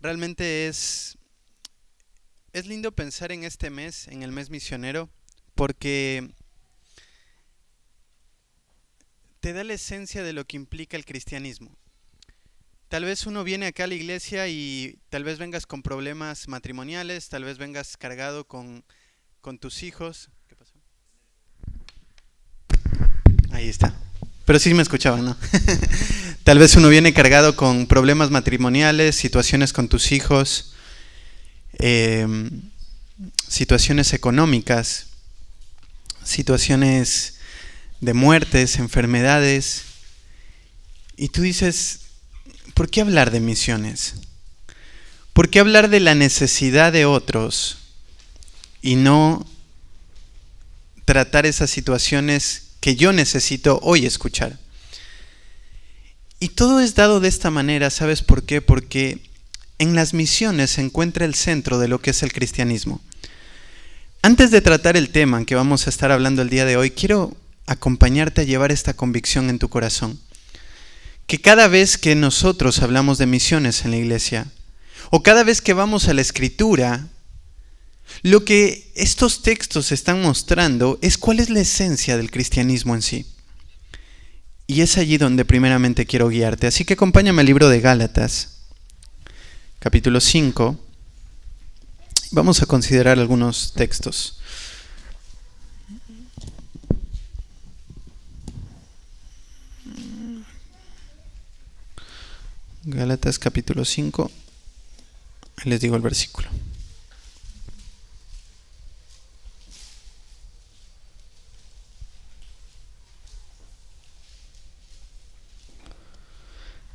Realmente es lindo pensar en este mes, en el mes misionero, porque te da la esencia de lo que implica el cristianismo. Tal vez uno viene acá a la iglesia y tal vez vengas con problemas matrimoniales, tal vez vengas cargado con tus hijos. ¿Qué pasó? Ahí está. Pero sí me escuchaban, ¿no? Tal vez uno viene cargado con problemas matrimoniales, situaciones con tus hijos, situaciones económicas, situaciones de muertes, enfermedades. Y tú dices, ¿por qué hablar de misiones? ¿Por qué hablar de la necesidad de otros y no tratar esas situaciones que yo necesito hoy escuchar? Y todo es dado de esta manera, ¿sabes por qué? Porque en las misiones se encuentra el centro de lo que es el cristianismo. Antes de tratar el tema en que vamos a estar hablando el día de hoy, quiero acompañarte a llevar esta convicción en tu corazón. Que cada vez que nosotros hablamos de misiones en la iglesia, o cada vez que vamos a la Escritura, lo que estos textos están mostrando es cuál es la esencia del cristianismo en sí. Y es allí donde primeramente quiero guiarte. Así que acompáñame al libro de Gálatas, capítulo 5. Vamos a considerar algunos textos. Gálatas capítulo 5. Les digo el versículo.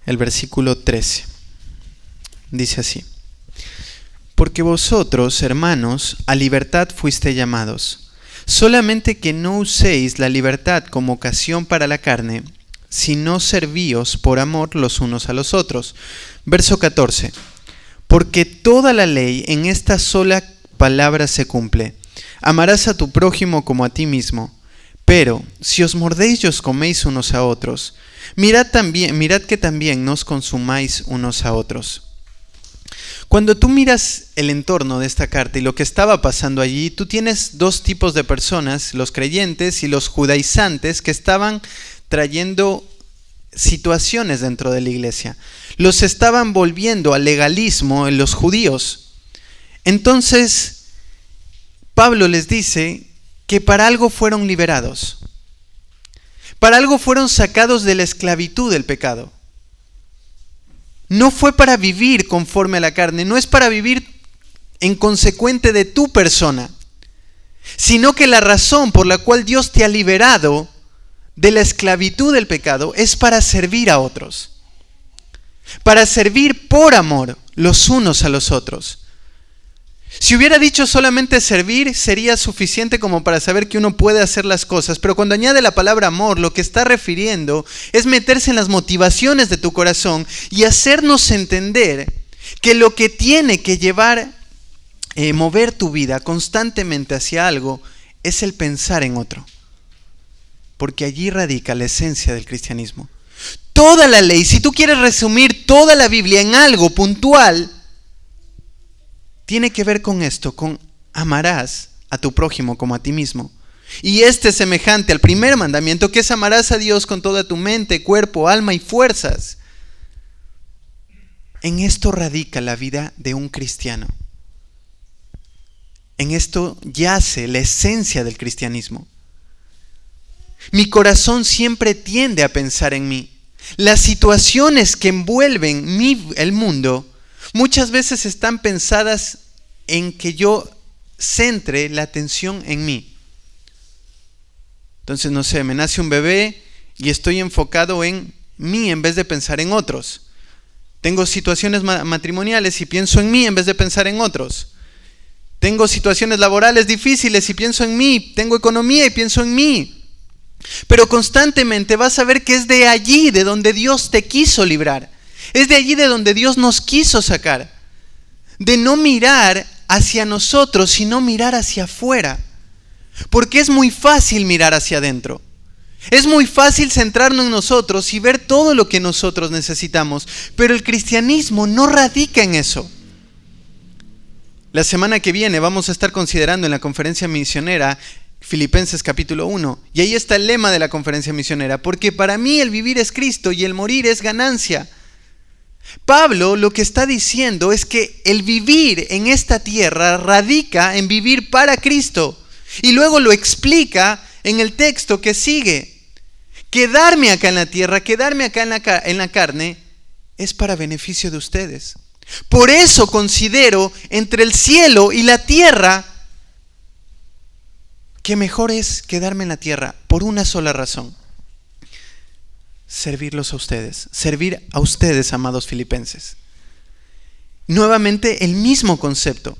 El versículo 13. Dice así: Porque vosotros, hermanos, a libertad fuiste llamados, solamente que no uséis la libertad como ocasión para la carne, sino servíos por amor los unos a los otros. Verso 14. Porque toda la ley en esta sola palabra se cumple: amarás a tu prójimo como a ti mismo. Pero si os mordéis y os coméis unos a otros, mirad que también no os consumáis unos a otros. Cuando tú miras el entorno de esta carta y lo que estaba pasando allí, tú tienes dos tipos de personas, los creyentes y los judaizantes, que estaban trayendo situaciones dentro de la iglesia. Los estaban volviendo al legalismo en los judíos. Entonces, Pablo les dice que para algo fueron liberados. Para algo fueron sacados de la esclavitud del pecado. No fue para vivir conforme a la carne, no es para vivir en consecuente de tu persona, sino que la razón por la cual Dios te ha liberado de la esclavitud del pecado es para servir a otros, para servir por amor los unos a los otros. Si hubiera dicho solamente servir, sería suficiente como para saber que uno puede hacer las cosas, pero cuando añade la palabra amor, lo que está refiriendo es meterse en las motivaciones de tu corazón y hacernos entender que lo que tiene que mover tu vida constantemente hacia algo es el pensar en otro. Porque allí radica la esencia del cristianismo. Toda la ley, si tú quieres resumir toda la Biblia en algo puntual, tiene que ver con esto, con amarás a tu prójimo como a ti mismo. Y este es semejante al primer mandamiento, que es amarás a Dios con toda tu mente, cuerpo, alma y fuerzas. En esto radica la vida de un cristiano. En esto yace la esencia del cristianismo. Mi corazón siempre tiende a pensar en mí. Las situaciones que envuelven el mundo muchas veces están pensadas en que yo centre la atención en mí. Entonces, no sé, me nace un bebé y estoy enfocado en mí en vez de pensar en otros. Tengo situaciones matrimoniales y pienso en mí en vez de pensar en otros. Tengo situaciones laborales difíciles y pienso en mí. Tengo economía y pienso en mí. Pero constantemente vas a ver que es de allí de donde Dios te quiso librar. Es de allí de donde Dios nos quiso sacar. De no mirar hacia nosotros, sino mirar hacia afuera. Porque es muy fácil mirar hacia adentro. Es muy fácil centrarnos en nosotros y ver todo lo que nosotros necesitamos. Pero el cristianismo no radica en eso. La semana que viene vamos a estar considerando en la conferencia misionera Filipenses capítulo 1. Y ahí está el lema de la conferencia misionera. Porque para mí el vivir es Cristo y el morir es ganancia. Pablo lo que está diciendo es que el vivir en esta tierra radica en vivir para Cristo. Y luego lo explica en el texto que sigue. Quedarme acá en la tierra, quedarme acá en la carne, es para beneficio de ustedes. Por eso considero entre el cielo y la tierra que mejor es quedarme en la tierra por una sola razón. Servirlos a ustedes. Servir a ustedes, amados filipenses. Nuevamente el mismo concepto.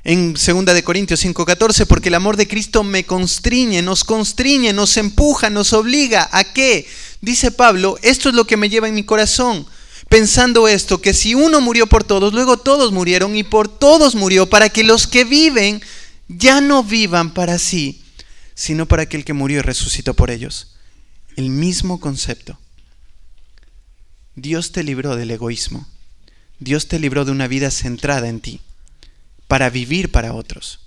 En 2 de Corintios 5:14, porque el amor de Cristo me constriñe, nos empuja, nos obliga. ¿A qué? Dice Pablo, esto es lo que me lleva en mi corazón. Pensando esto, que si uno murió por todos, luego todos murieron y por todos murió, para que los que viven ya no vivan para sí, sino para aquel que murió y resucitó por ellos. El mismo concepto. Dios te libró del egoísmo. Dios te libró de una vida centrada en ti, para vivir para otros.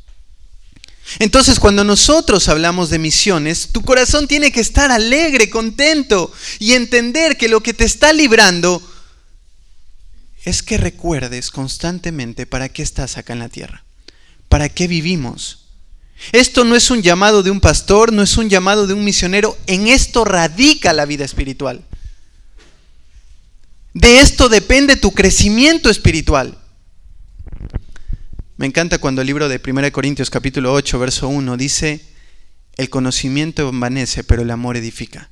Entonces, cuando nosotros hablamos de misiones, tu corazón tiene que estar alegre, contento y entender que lo que te está librando es que recuerdes constantemente para qué estás acá en la tierra, para qué vivimos. Esto no es un llamado de un pastor, no es un llamado de un misionero, en esto radica la vida espiritual. De esto depende tu crecimiento espiritual. Me encanta cuando el libro de 1 Corintios capítulo 8, verso 1 dice, el conocimiento envanece, pero el amor edifica.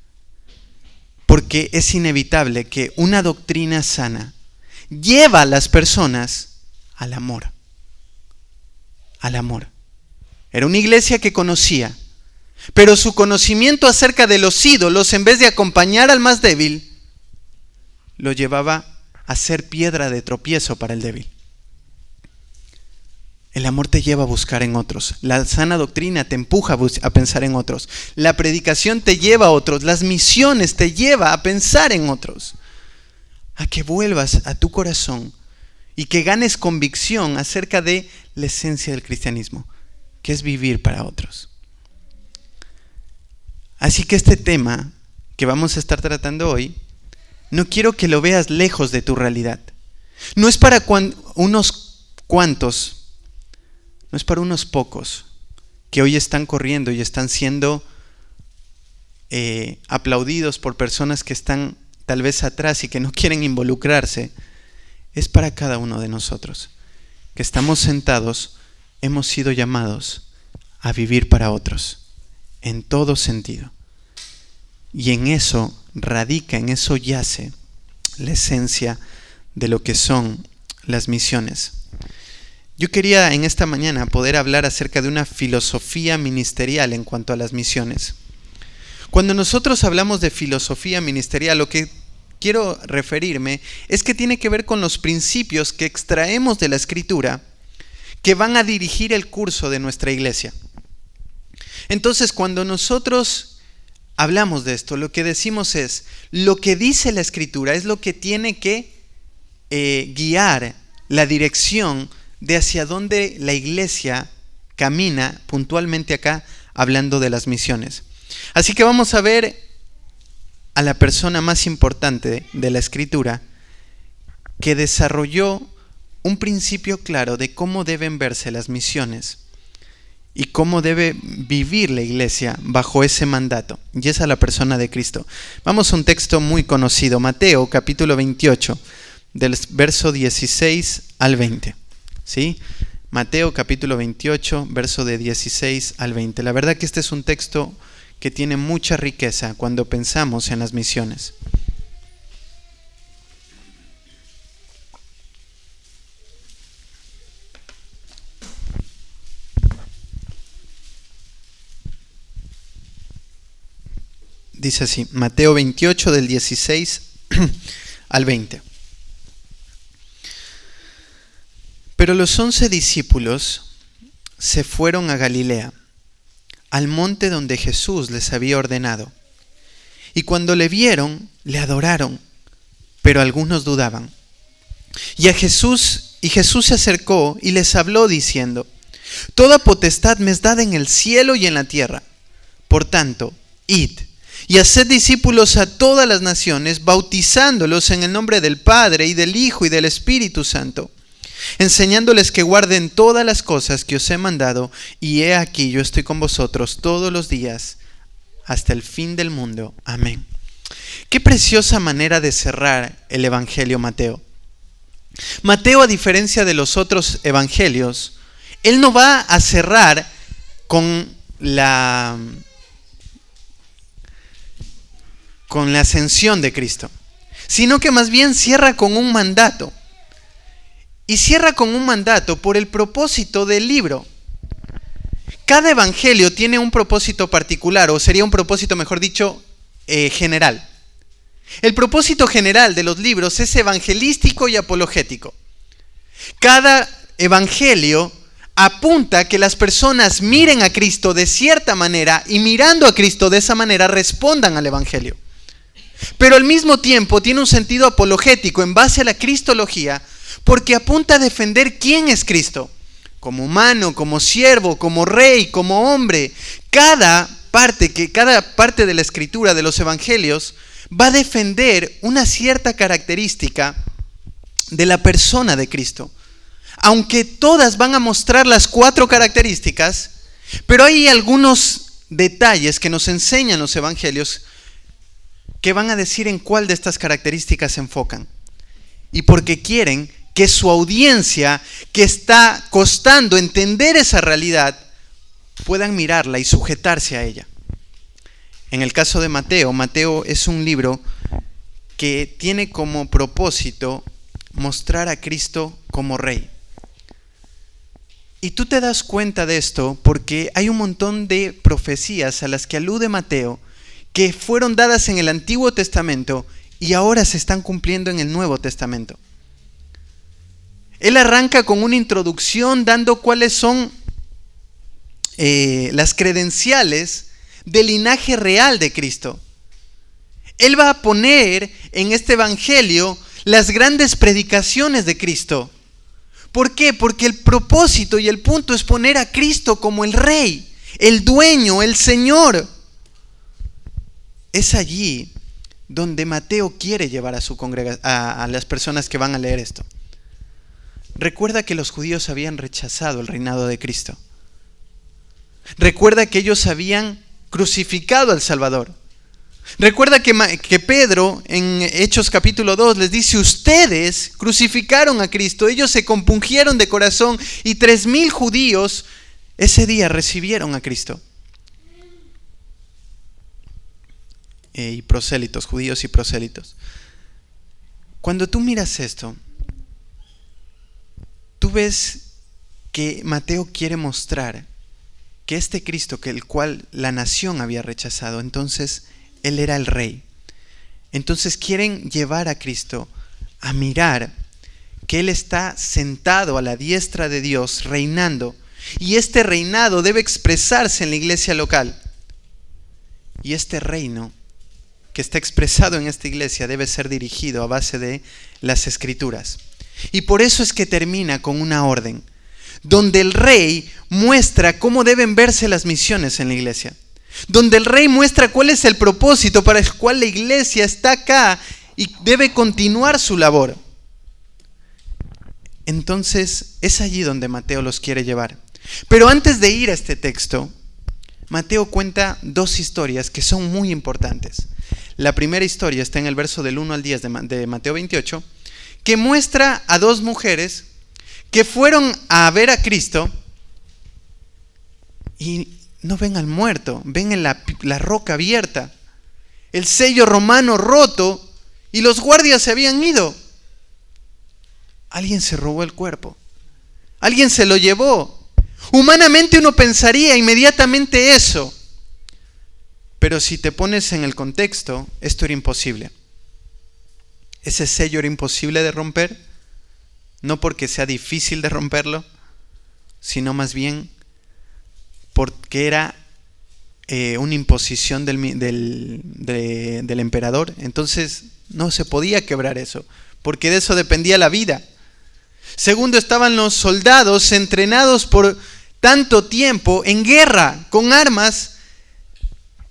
Porque es inevitable que una doctrina sana lleva a las personas al amor. Al amor. Era una iglesia que conocía, pero su conocimiento acerca de los ídolos, en vez de acompañar al más débil, lo llevaba a ser piedra de tropiezo para el débil. El amor te lleva a buscar en otros. La sana doctrina te empuja a pensar en otros. La predicación te lleva a otros. Las misiones te lleva a pensar en otros. A que vuelvas a tu corazón y que ganes convicción acerca de la esencia del cristianismo, que es vivir para otros. Así que este tema que vamos a estar tratando hoy, no quiero que lo veas lejos de tu realidad. No es para unos cuantos, no es para unos pocos que hoy están corriendo y están siendo aplaudidos por personas que están tal vez atrás y que no quieren involucrarse. Es para cada uno de nosotros que estamos sentados, hemos sido llamados a vivir para otros en todo sentido. Y en eso radica, en eso yace la esencia de lo que son las misiones. Yo quería en esta mañana poder hablar acerca de una filosofía ministerial en cuanto a las misiones. Cuando nosotros hablamos de filosofía ministerial, lo que quiero referirme es que tiene que ver con los principios que extraemos de la Escritura que van a dirigir el curso de nuestra iglesia. Entonces, cuando nosotros hablamos de esto, lo que decimos es, lo que dice la Escritura es lo que tiene que guiar la dirección de hacia dónde la iglesia camina puntualmente acá, hablando de las misiones. Así que vamos a ver a la persona más importante de la Escritura que desarrolló un principio claro de cómo deben verse las misiones y cómo debe vivir la iglesia bajo ese mandato. Y esa es la persona de Cristo. Vamos a un texto muy conocido, Mateo capítulo 28, del verso 16 al 20. ¿Sí? Mateo capítulo 28, verso de 16 al 20. La verdad que este es un texto que tiene mucha riqueza cuando pensamos en las misiones. Dice así, Mateo 28 del 16 al 20. Pero los 11 discípulos se fueron a Galilea, al monte donde Jesús les había ordenado. Y cuando le vieron, le adoraron, pero algunos dudaban. Y a Jesús Y Jesús se acercó y les habló diciendo: Toda potestad me es dada en el cielo y en la tierra. Por tanto, id y haced discípulos a todas las naciones, bautizándolos en el nombre del Padre y del Hijo y del Espíritu Santo, enseñándoles que guarden todas las cosas que os he mandado, y he aquí yo estoy con vosotros todos los días hasta el fin del mundo. Amén. Qué preciosa manera de cerrar el Evangelio Mateo. Mateo, a diferencia de los otros evangelios, él no va a cerrar con la ascensión de Cristo, sino que más bien cierra con un mandato. Y cierra con un mandato por el propósito del libro. Cada evangelio tiene un propósito particular, o sería un propósito, mejor dicho, general. El propósito general de los libros es evangelístico y apologético. Cada evangelio apunta a que las personas miren a Cristo de cierta manera y mirando a Cristo de esa manera respondan al evangelio. Pero al mismo tiempo tiene un sentido apologético en base a la cristología, porque apunta a defender quién es Cristo, como humano, como siervo, como rey, como hombre. Cada parte de la escritura de los evangelios va a defender una cierta característica de la persona de Cristo. Aunque todas van a mostrar las 4 características, pero hay algunos detalles que nos enseñan los evangelios que van a decir en cuál de estas características se enfocan. Y porque quieren que su audiencia, que está costando entender esa realidad, puedan mirarla y sujetarse a ella. En el caso de Mateo, Mateo es un libro que tiene como propósito mostrar a Cristo como rey. Y tú te das cuenta de esto porque hay un montón de profecías a las que alude Mateo que fueron dadas en el Antiguo Testamento y ahora se están cumpliendo en el Nuevo Testamento. Él arranca con una introducción dando cuáles son las credenciales del linaje real de Cristo. Él va a poner en este evangelio las grandes predicaciones de Cristo. ¿Por qué? Porque el propósito y el punto es poner a Cristo como el Rey, el dueño, el Señor. Es allí donde Mateo quiere llevar a su a las personas que van a leer esto. Recuerda que los judíos habían rechazado el reinado de Cristo. Recuerda que ellos habían crucificado al Salvador. Recuerda que Pedro en Hechos capítulo 2 les dice: ustedes crucificaron a Cristo, ellos se compungieron de corazón y 3,000 judíos ese día recibieron a Cristo. Y prosélitos, judíos y prosélitos. Cuando tú miras esto, tú ves que Mateo quiere mostrar que este Cristo, que el cual la nación había rechazado, entonces Él era el Rey. Entonces quieren llevar a Cristo a mirar que Él está sentado a la diestra de Dios, reinando. Y este reinado debe expresarse en la iglesia local. Y este reino que está expresado en esta iglesia debe ser dirigido a base de las Escrituras. Y por eso es que termina con una orden, donde el Rey muestra cómo deben verse las misiones en la iglesia. Donde el Rey muestra cuál es el propósito para el cual la iglesia está acá y debe continuar su labor. Entonces es allí donde Mateo los quiere llevar. Pero antes de ir a este texto, Mateo cuenta 2 historias que son muy importantes. La primera historia está en el verso del 1 al 10 de Mateo 28, que muestra a 2 mujeres que fueron a ver a Cristo y no ven al muerto, ven en la roca abierta, el sello romano roto y los guardias se habían ido. Alguien se robó el cuerpo, alguien se lo llevó. Humanamente uno pensaría inmediatamente eso, pero si te pones en el contexto, esto era imposible. Ese sello era imposible de romper, no porque sea difícil de romperlo, sino más bien porque era una imposición del emperador. Entonces no se podía quebrar eso, porque de eso dependía la vida. Segundo, estaban los soldados entrenados por tanto tiempo en guerra con armas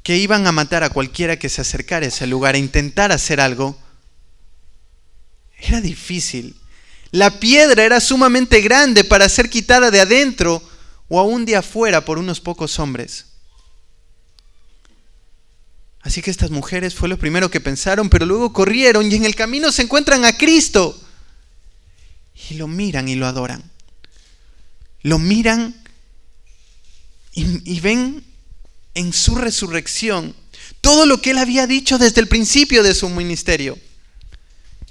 que iban a matar a cualquiera que se acercara a ese lugar e intentar hacer algo. Era difícil. La piedra era sumamente grande para ser quitada de adentro o aún de afuera por unos pocos hombres. Así que estas mujeres fue lo primero que pensaron, pero luego corrieron y en el camino se encuentran a Cristo. Y lo miran y lo adoran. Lo miran y ven en su resurrección todo lo que Él había dicho desde el principio de su ministerio.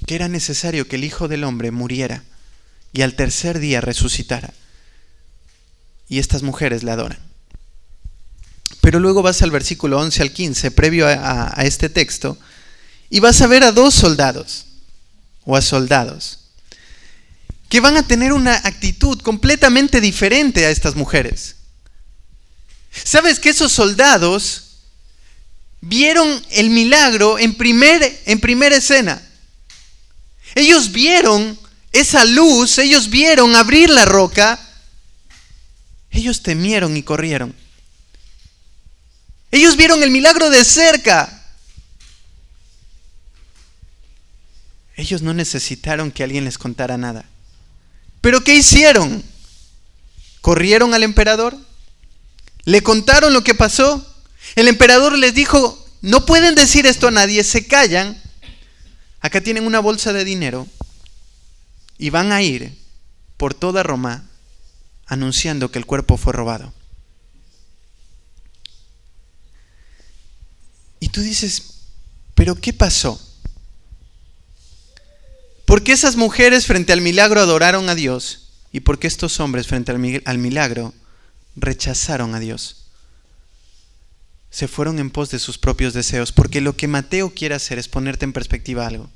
Que era necesario que el Hijo del Hombre muriera y al tercer día resucitara. Y estas mujeres le adoran. Pero luego vas al versículo 11 al 15, previo a este texto, y vas a ver a dos soldados, o a soldados, que van a tener una actitud completamente diferente a estas mujeres. ¿Sabes que esos soldados vieron el milagro en primera escena? Ellos vieron esa luz, ellos vieron abrir la roca, ellos temieron y corrieron. Ellos vieron el milagro de cerca. Ellos no necesitaron que alguien les contara nada. ¿Pero qué hicieron? ¿Corrieron al emperador? ¿Le contaron lo que pasó? El emperador les dijo, no pueden decir esto a nadie, se callan. Acá tienen una bolsa de dinero y van a ir por toda Roma anunciando que el cuerpo fue robado. Y tú dices, ¿pero qué pasó? ¿Por qué esas mujeres frente al milagro adoraron a Dios? ¿Y por qué estos hombres frente al milagro rechazaron a Dios? Se fueron en pos de sus propios deseos, porque lo que Mateo quiere hacer es ponerte en perspectiva algo.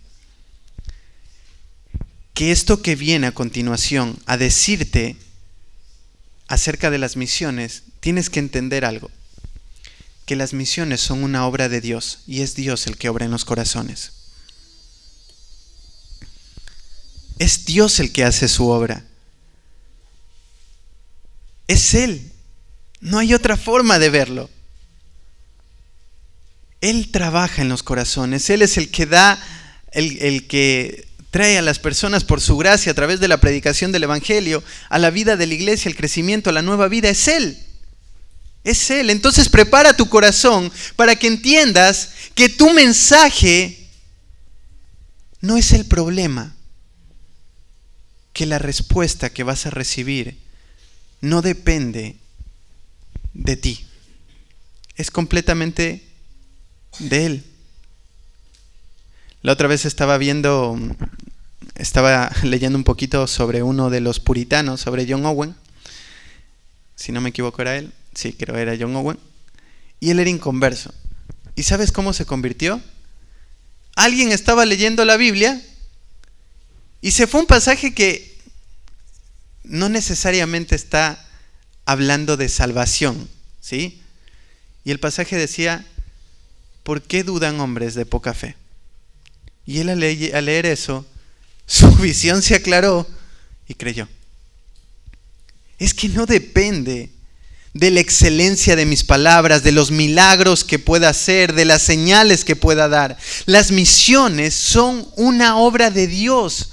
Que esto que viene a continuación a decirte acerca de las misiones, tienes que entender algo. Que las misiones son una obra de Dios y es Dios el que obra en los corazones. Es Dios el que hace su obra. Es Él. No hay otra forma de verlo. Él trabaja en los corazones. Él es el que da, el que trae a las personas por su gracia a través de la predicación del Evangelio, a la vida de la iglesia, el crecimiento, a la nueva vida. Es Él. Es Él. Entonces prepara tu corazón para que entiendas que tu mensaje no es el problema. Que la respuesta que vas a recibir no depende de ti. Es completamente de Él. La otra vez estaba leyendo un poquito sobre uno de los puritanos, sobre John Owen. Si no me equivoco era él. Sí, creo que era John Owen. Y él era inconverso. ¿Y sabes cómo se convirtió? Alguien estaba leyendo la Biblia y se fue un pasaje que no necesariamente está hablando de salvación, ¿sí? Y el pasaje decía, ¿por qué dudan hombres de poca fe? Y él al leer eso, su visión se aclaró y creyó. Es que no depende de la excelencia de mis palabras, de los milagros que pueda hacer, de las señales que pueda dar. Las misiones son una obra de Dios.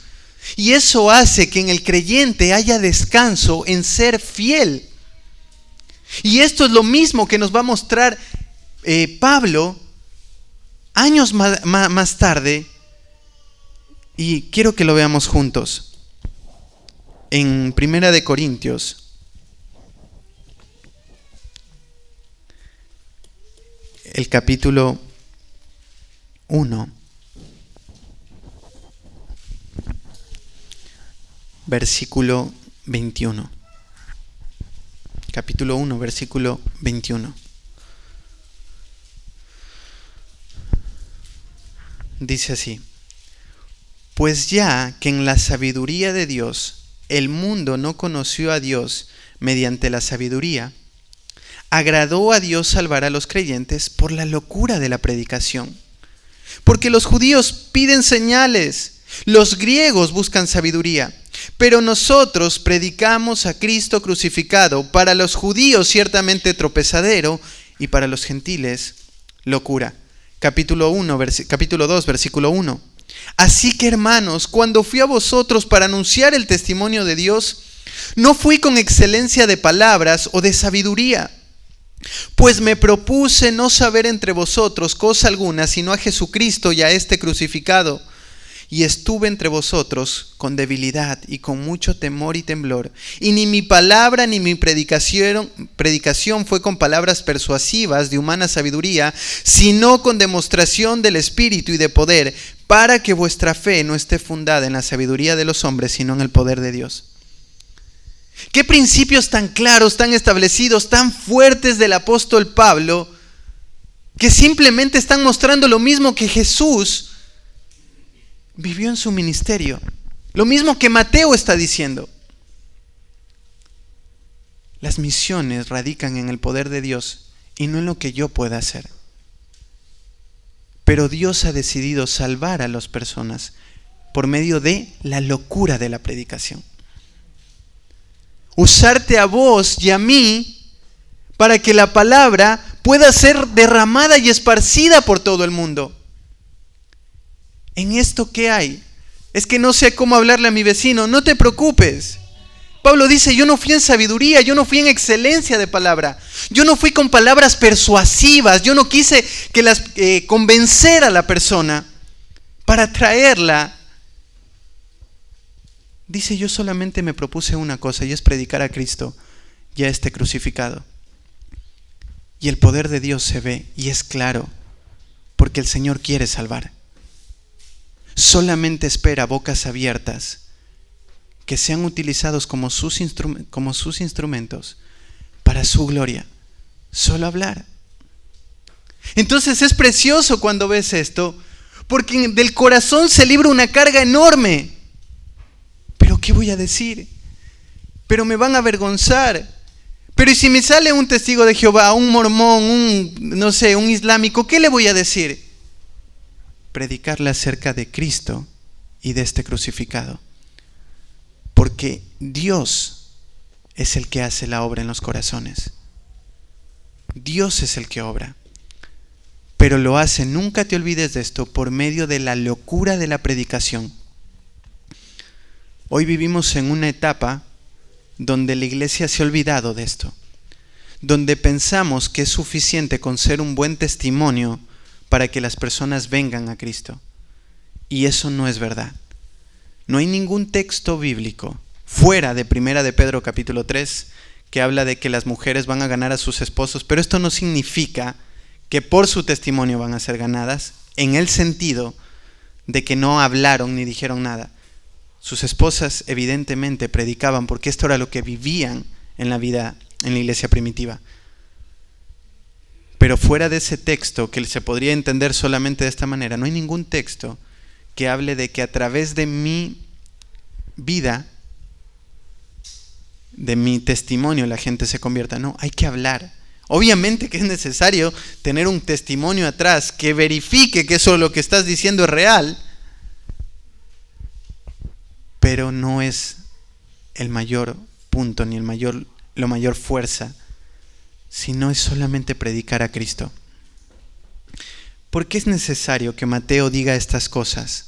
Y eso hace que en el creyente haya descanso en ser fiel. Y esto es lo mismo que nos va a mostrar Pablo años más tarde. Y quiero que lo veamos juntos. En 1 de Corintios. El capítulo 1, versículo 21. Capítulo 1, versículo 21. Dice así: pues ya que en la sabiduría de Dios el mundo no conoció a Dios mediante la sabiduría, agradó a Dios salvar a los creyentes por la locura de la predicación. Porque los judíos piden señales, los griegos buscan sabiduría, Pero nosotros predicamos a Cristo crucificado, para los judíos ciertamente tropezadero y para los gentiles locura. Capítulo 2, versículo 1. Así que, hermanos, cuando fui a vosotros para anunciar el testimonio de Dios, no fui con excelencia de palabras o de sabiduría, pues me propuse no saber entre vosotros cosa alguna, sino a Jesucristo y a este crucificado. Y estuve entre vosotros con debilidad y con mucho temor y temblor. Y ni mi palabra ni mi predicación fue con palabras persuasivas de humana sabiduría, sino con demostración del Espíritu y de poder, para que vuestra fe no esté fundada en la sabiduría de los hombres, sino en el poder de Dios. ¿Qué principios tan claros, tan establecidos, tan fuertes del apóstol Pablo, que simplemente están mostrando lo mismo que Jesús vivió en su ministerio? Lo mismo que Mateo está diciendo. Las misiones radican en el poder de Dios y no en lo que yo pueda hacer. Pero Dios ha decidido salvar a las personas por medio de la locura de la predicación. Usarte a vos y a mí para que la palabra pueda ser derramada y esparcida por todo el mundo. ¿En esto qué hay? Es que no sé cómo hablarle a mi vecino. No te preocupes. Pablo dice, yo no fui en sabiduría, yo no fui en excelencia de palabra. Yo no fui con palabras persuasivas. Yo no quise convencer a la persona para traerla. Dice, yo solamente me propuse una cosa, y es predicar a Cristo y a este crucificado. Y el poder de Dios se ve y es claro, porque el Señor quiere salvar. Solamente espera bocas abiertas que sean utilizados como sus instrumentos para su gloria. Solo hablar. Entonces es precioso cuando ves esto, porque del corazón se libra una carga enorme. ¿Pero qué voy a decir? Pero me van a avergonzar. Pero ¿y si me sale un testigo de Jehová, un mormón, un islámico, qué le voy a decir? Predicarle acerca de Cristo y de este crucificado. Porque Dios es el que hace la obra en los corazones. Dios es el que obra. Pero lo hace, nunca te olvides de esto, por medio de la locura de la predicación. Hoy vivimos en una etapa donde la iglesia se ha olvidado de esto. Donde pensamos que es suficiente con ser un buen testimonio para que las personas vengan a Cristo. Y eso no es verdad. No hay ningún texto bíblico fuera de 1 de Pedro capítulo 3 que habla de que las mujeres van a ganar a sus esposos, pero esto no significa que por su testimonio van a ser ganadas, en el sentido de que no hablaron ni dijeron nada. Sus esposas evidentemente predicaban, porque esto era lo que vivían en la vida, en la iglesia primitiva. Pero fuera de ese texto, que se podría entender solamente de esta manera, no hay ningún texto que hable de que a través de mi vida, de mi testimonio, la gente se convierta. No, hay que hablar. Obviamente que es necesario tener un testimonio atrás que verifique que eso lo que estás diciendo es real, pero no es el mayor punto ni la mayor fuerza, sino es solamente predicar a Cristo. ¿Por qué es necesario que Mateo diga estas cosas?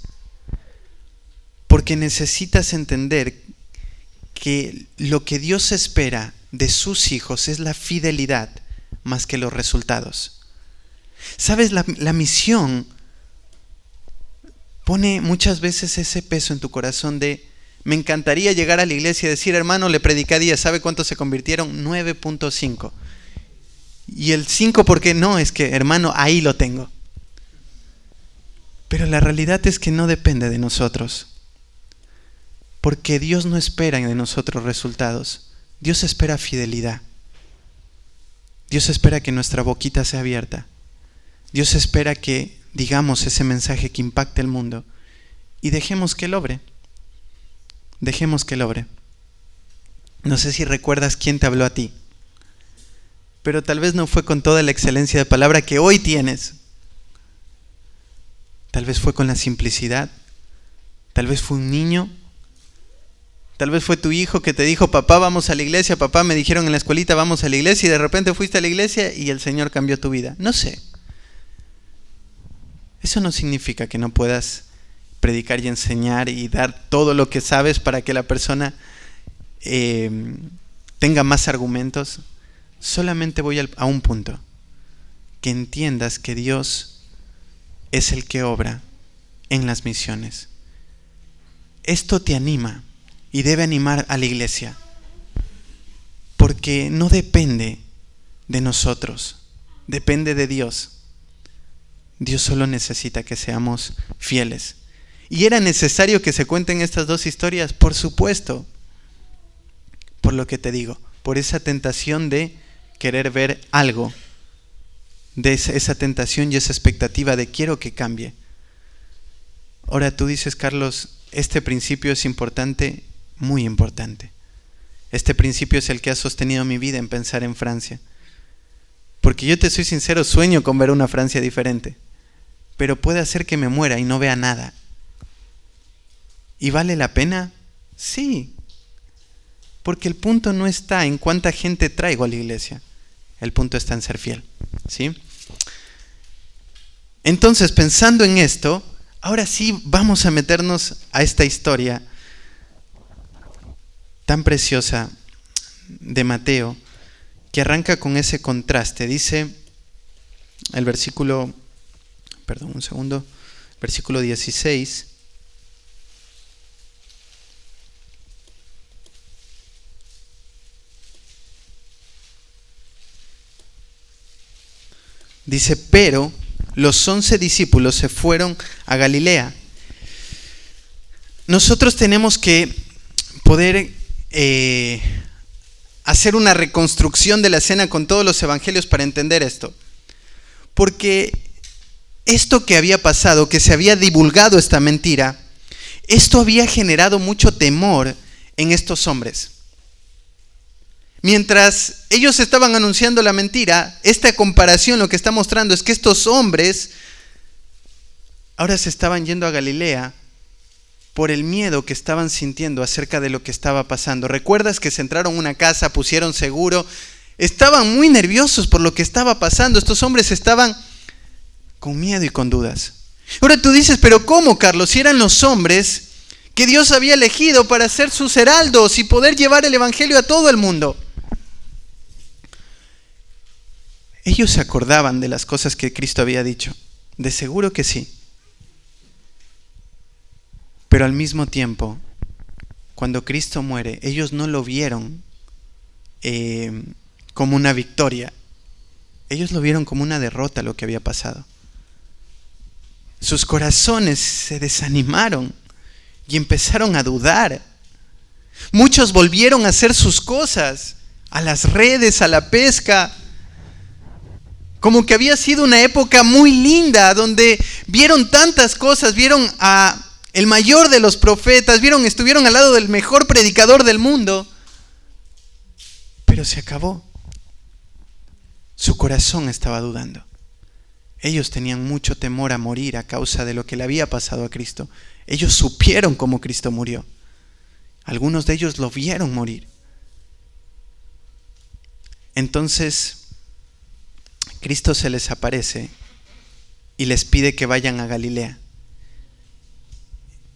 Porque necesitas entender que lo que Dios espera de sus hijos es la fidelidad más que los resultados. ¿Sabes? La misión pone muchas veces ese peso en tu corazón de: me encantaría llegar a la iglesia y decir, hermano, le prediqué a 10, ¿sabe cuántos se convirtieron? 9.5. Y el 5, ¿por qué? No, es que, hermano, ahí lo tengo. Pero la realidad es que no depende de nosotros. Porque Dios no espera de nosotros resultados. Dios espera fidelidad. Dios espera que nuestra boquita sea abierta. Dios espera que digamos ese mensaje que impacte el mundo. Y dejemos que Él obre. Dejemos que Él obre. No sé si recuerdas quién te habló a ti, pero tal vez no fue con toda la excelencia de palabra que hoy tienes. Tal vez fue con la simplicidad. Tal vez fue un niño. Tal vez fue tu hijo que te dijo, papá, vamos a la iglesia, papá, me dijeron en la escuelita, vamos a la iglesia, y de repente fuiste a la iglesia y el Señor cambió tu vida. No sé. Eso no significa que no puedas predicar y enseñar y dar todo lo que sabes para que la persona tenga más argumentos. Solamente voy a un punto. Que entiendas que Dios es el que obra en las misiones. Esto te anima y debe animar a la iglesia. Porque no depende de nosotros, depende de Dios. Dios solo necesita que seamos fieles. ¿Y era necesario que se cuenten estas dos historias? Por supuesto. Por lo que te digo, por esa tentación de querer ver algo, de esa tentación y esa expectativa de quiero que cambie. Ahora tú dices, Carlos, este principio es importante, muy importante. Este principio es el que ha sostenido mi vida en pensar en Francia. Porque yo te soy sincero, sueño con ver una Francia diferente. Pero puede hacer que me muera y no vea nada. ¿Y vale la pena? Sí. Porque el punto no está en cuánta gente traigo a la iglesia. El punto está en ser fiel. ¿Sí? Entonces, pensando en esto, ahora sí vamos a meternos a esta historia tan preciosa de Mateo, que arranca con ese contraste. Dice el versículo 16. Dice, pero los 11 discípulos se fueron a Galilea. Nosotros tenemos que poder hacer una reconstrucción de la escena con todos los evangelios para entender esto. Porque esto que había pasado, que se había divulgado esta mentira, esto había generado mucho temor en estos hombres. Mientras ellos estaban anunciando la mentira, esta comparación lo que está mostrando es que estos hombres ahora se estaban yendo a Galilea por el miedo que estaban sintiendo acerca de lo que estaba pasando. ¿Recuerdas que se entraron a una casa, pusieron seguro? Estaban muy nerviosos por lo que estaba pasando. Estos hombres estaban con miedo y con dudas. Ahora tú dices, pero ¿cómo, Carlos? Si eran los hombres que Dios había elegido para ser sus heraldos y poder llevar el evangelio a todo el mundo. Ellos se acordaban de las cosas que Cristo había dicho. De seguro que sí. Pero al mismo tiempo, cuando Cristo muere, ellos no lo vieron como una victoria. Ellos lo vieron como una derrota lo que había pasado. Sus corazones se desanimaron y empezaron a dudar. Muchos volvieron a hacer sus cosas, a las redes, a la pesca. Como que había sido una época muy linda, donde vieron tantas cosas, vieron a el mayor de los profetas, estuvieron al lado del mejor predicador del mundo. Pero se acabó. Su corazón estaba dudando. Ellos tenían mucho temor a morir a causa de lo que le había pasado a Cristo. Ellos supieron cómo Cristo murió. Algunos de ellos lo vieron morir. Entonces, Cristo se les aparece y les pide que vayan a Galilea.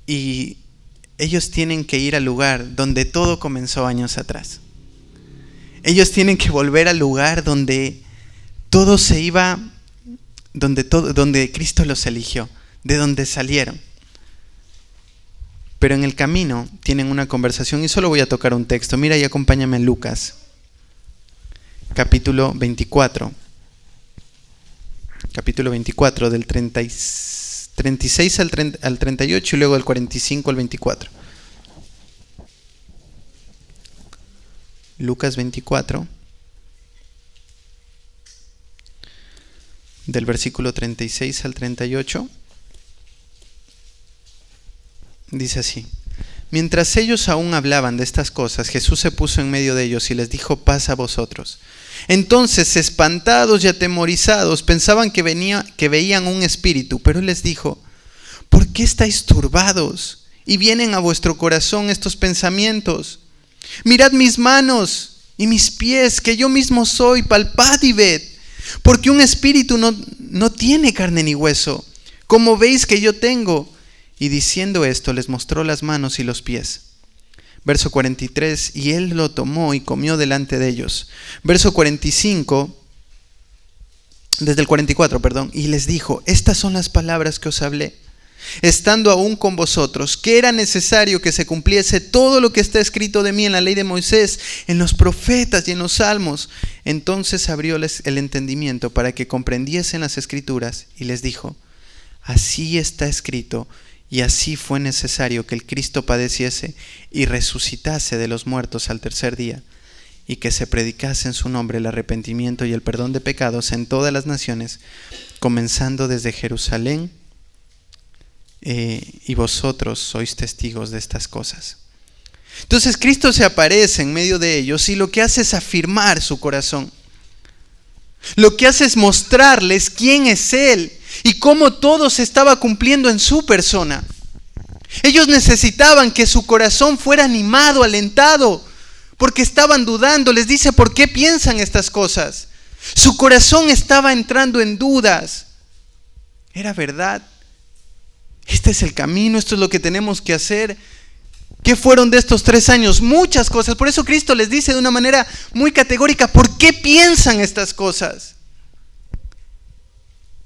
Y ellos tienen que ir al lugar donde todo comenzó años atrás. Ellos tienen que volver al lugar donde todo se iba, donde Cristo los eligió, de donde salieron. Pero en el camino tienen una conversación y solo voy a tocar un texto. Mira y acompáñame en Lucas, capítulo 24. Capítulo 24, del 36 al 38 y luego del 45 al 24. Lucas 24, del versículo 36 al 38, dice así: Mientras ellos aún hablaban de estas cosas, Jesús se puso en medio de ellos y les dijo: paz a vosotros. Entonces, espantados y atemorizados, pensaban que veían un espíritu, pero él les dijo: ¿por qué estáis turbados? y vienen a vuestro corazón estos pensamientos. Mirad mis manos y mis pies, que yo mismo soy, palpad y ved, porque un espíritu no tiene carne ni hueso, como veis que yo tengo. Y diciendo esto, les mostró las manos y los pies. Verso 43, y él lo tomó y comió delante de ellos. Verso 45, desde el 44, perdón, y les dijo, estas son las palabras que os hablé, estando aún con vosotros, que era necesario que se cumpliese todo lo que está escrito de mí en la ley de Moisés, en los profetas y en los salmos. Entonces abrióles el entendimiento para que comprendiesen las escrituras, y les dijo, así está escrito, y así fue necesario que el Cristo padeciese y resucitase de los muertos al tercer día, y que se predicase en su nombre el arrepentimiento y el perdón de pecados en todas las naciones, comenzando desde Jerusalén, y vosotros sois testigos de estas cosas. Entonces Cristo se aparece en medio de ellos y lo que hace es afirmar su corazón. Lo que hace es mostrarles quién es Él y cómo todo se estaba cumpliendo en su persona. Ellos necesitaban que su corazón fuera animado, alentado, porque estaban dudando. Les dice, ¿por qué piensan estas cosas? Su corazón estaba entrando en dudas. ¿Era verdad? Este es el camino, esto es lo que tenemos que hacer. ¿Qué fueron de estos 3 años? Muchas cosas. Por eso Cristo les dice de una manera muy categórica, ¿por qué piensan estas cosas?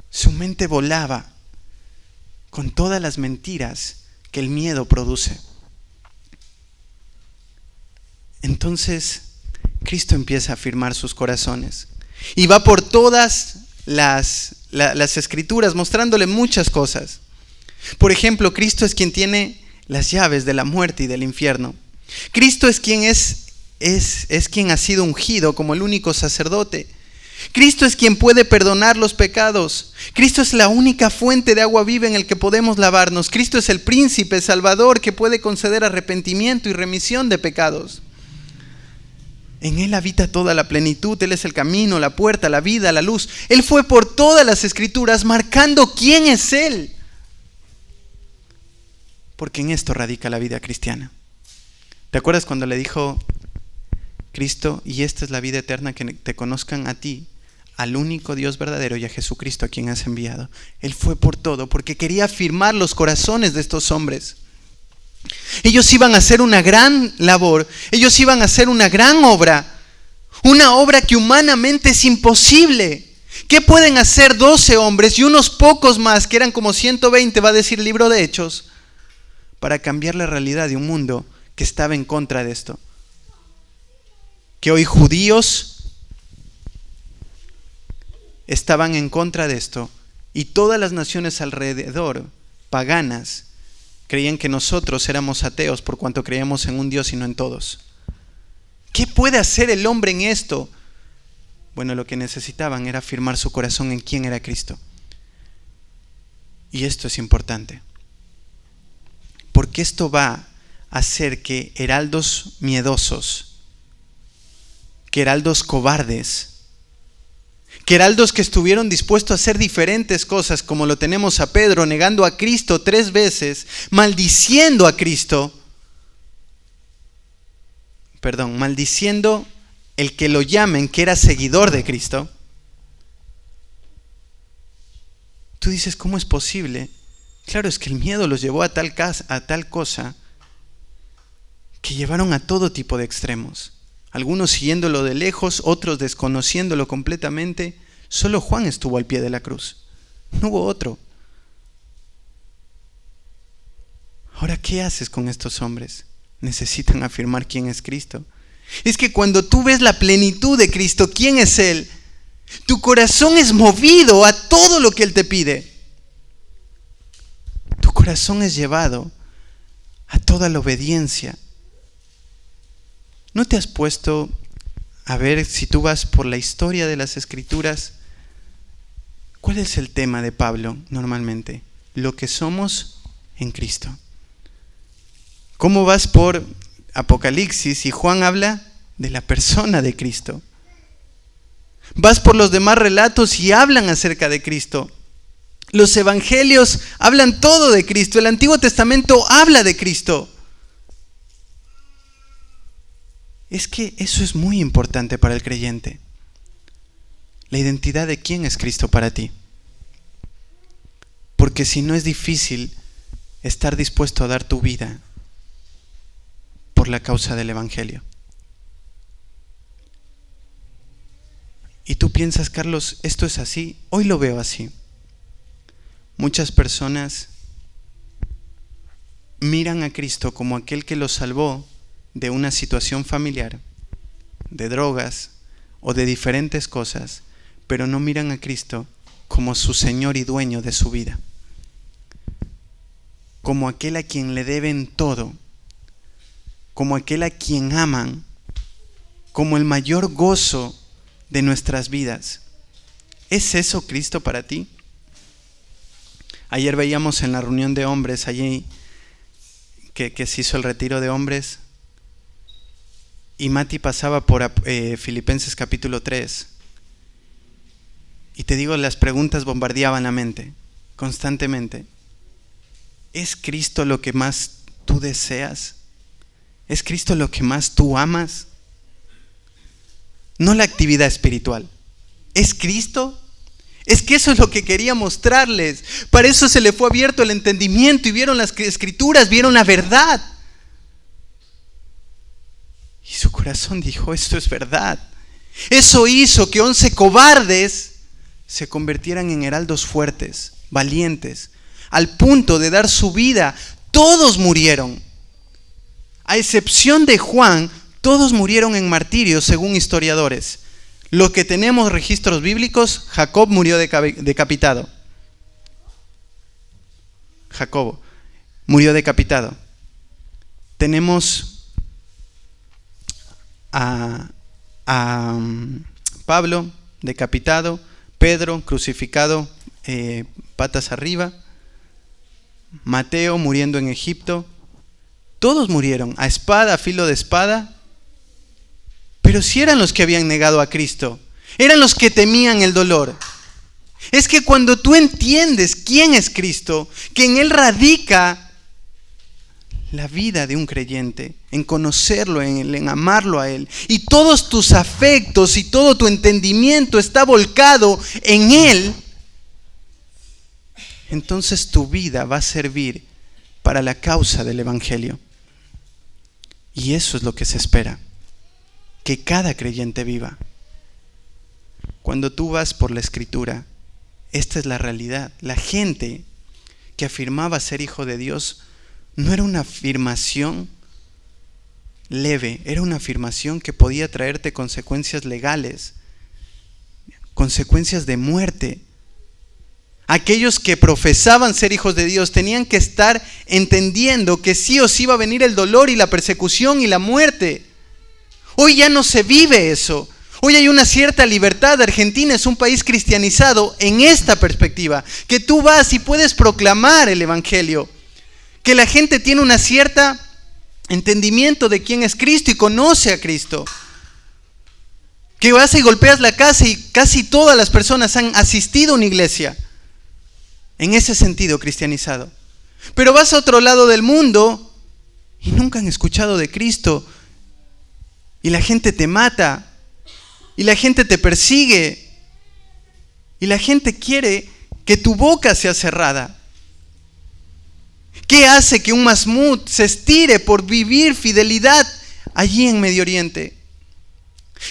Su mente volaba con todas las mentiras que el miedo produce. Entonces Cristo empieza a afirmar sus corazones y va por todas las escrituras mostrándole muchas cosas. Por ejemplo, Cristo es quien tiene las llaves de la muerte y del infierno. Cristo es quien es quien ha sido ungido como el único sacerdote. Cristo es quien puede perdonar los pecados. Cristo es la única fuente de agua viva en el que podemos lavarnos. Cristo es el príncipe salvador que puede conceder arrepentimiento y remisión de pecados. En Él habita toda la plenitud. Él es el camino, la puerta, la vida, la luz. Él fue por todas las escrituras marcando quién es Él. Porque en esto radica la vida cristiana. ¿Te acuerdas cuando le dijo Cristo, y esta es la vida eterna, que te conozcan a ti, al único Dios verdadero, y a Jesucristo a quien has enviado? Él fue por todo, porque quería afirmar los corazones de estos hombres. Ellos iban a hacer una gran labor, ellos iban a hacer una gran obra, una obra que humanamente es imposible. ¿Qué pueden hacer 12 hombres y unos pocos más, que eran como 120, va a decir el libro de Hechos, para cambiar la realidad de un mundo que estaba en contra de esto? Que hoy judíos estaban en contra de esto y todas las naciones alrededor, paganas, creían que nosotros éramos ateos por cuanto creíamos en un Dios y no en todos. ¿Qué puede hacer el hombre en esto? Bueno, lo que necesitaban era afirmar su corazón en quién era Cristo. Y esto es importante, porque esto va a hacer que heraldos miedosos, que heraldos cobardes, que heraldos que estuvieron dispuestos a hacer diferentes cosas, como lo tenemos a Pedro negando a Cristo 3 veces, maldiciendo el que lo llamen que era seguidor de Cristo. Tú dices, ¿cómo es posible? Claro, es que el miedo los llevó a tal cosa que llevaron a todo tipo de extremos. Algunos siguiéndolo de lejos, otros desconociéndolo completamente. Solo Juan estuvo al pie de la cruz. No hubo otro. Ahora, ¿qué haces con estos hombres? Necesitan afirmar quién es Cristo. Es que cuando tú ves la plenitud de Cristo, ¿quién es Él? Tu corazón es movido a todo lo que Él te pide. Tu corazón es llevado a toda la obediencia. ¿No te has puesto a ver, si tú vas por la historia de las Escrituras, cuál es el tema de Pablo normalmente? Lo que somos en Cristo. ¿Cómo vas por Apocalipsis y Juan habla de la persona de Cristo? Vas por los demás relatos y hablan acerca de Cristo. Los evangelios hablan todo de Cristo. El Antiguo Testamento habla de Cristo. Es que eso es muy importante para el creyente. La identidad de quién es Cristo para ti. Porque si no, es difícil estar dispuesto a dar tu vida por la causa del evangelio. Y tú piensas, Carlos, ¿esto es así? Hoy lo veo así. Muchas personas miran a Cristo como aquel que los salvó de una situación familiar, de drogas o de diferentes cosas, pero no miran a Cristo como su Señor y dueño de su vida, como aquel a quien le deben todo, como aquel a quien aman, como el mayor gozo de nuestras vidas. ¿Es eso Cristo para ti? Ayer veíamos en la reunión de hombres, allí que se hizo el retiro de hombres, y Mati pasaba por Filipenses capítulo 3. Y te digo, las preguntas bombardeaban la mente constantemente. ¿Es Cristo lo que más tú deseas? ¿Es Cristo lo que más tú amas? No la actividad espiritual. ¿Es Cristo? Es que eso es lo que quería mostrarles. Para eso se le fue abierto el entendimiento y vieron las escrituras, vieron la verdad. Y su corazón dijo, esto es verdad. Eso hizo que 11 cobardes se convirtieran en heraldos fuertes, valientes, al punto de dar su vida. Todos murieron. A excepción de Juan, todos murieron en martirio según historiadores. Lo que tenemos registros bíblicos, Jacob murió decapitado. Jacobo murió decapitado. Tenemos a Pablo decapitado, Pedro crucificado, patas arriba, Mateo muriendo en Egipto. Todos murieron a espada, a filo de espada. Pero si eran los que habían negado a Cristo, eran los que temían el dolor. Es que cuando tú entiendes quién es Cristo, que en Él radica la vida de un creyente, en conocerlo, en amarlo a Él, y todos tus afectos y todo tu entendimiento está volcado en Él, entonces tu vida va a servir para la causa del evangelio. Y eso es lo que se espera, que cada creyente viva. Cuando tú vas por la Escritura, esta es la realidad. La gente que afirmaba ser hijo de Dios no era una afirmación leve, era una afirmación que podía traerte consecuencias legales, consecuencias de muerte. Aquellos que profesaban ser hijos de Dios tenían que estar entendiendo que sí o sí iba a venir el dolor y la persecución y la muerte. Hoy ya no se vive eso. Hoy hay una cierta libertad. Argentina es un país cristianizado en esta perspectiva, que tú vas y puedes proclamar el evangelio, que la gente tiene una cierta entendimiento de quién es Cristo y conoce a Cristo, que vas y golpeas la casa y casi todas las personas han asistido a una iglesia, en ese sentido cristianizado. Pero vas a otro lado del mundo y nunca han escuchado de Cristo, y la gente te mata, y la gente te persigue, y la gente quiere que tu boca sea cerrada. ¿Qué hace que un Mahmoud se estire por vivir fidelidad allí en Medio Oriente?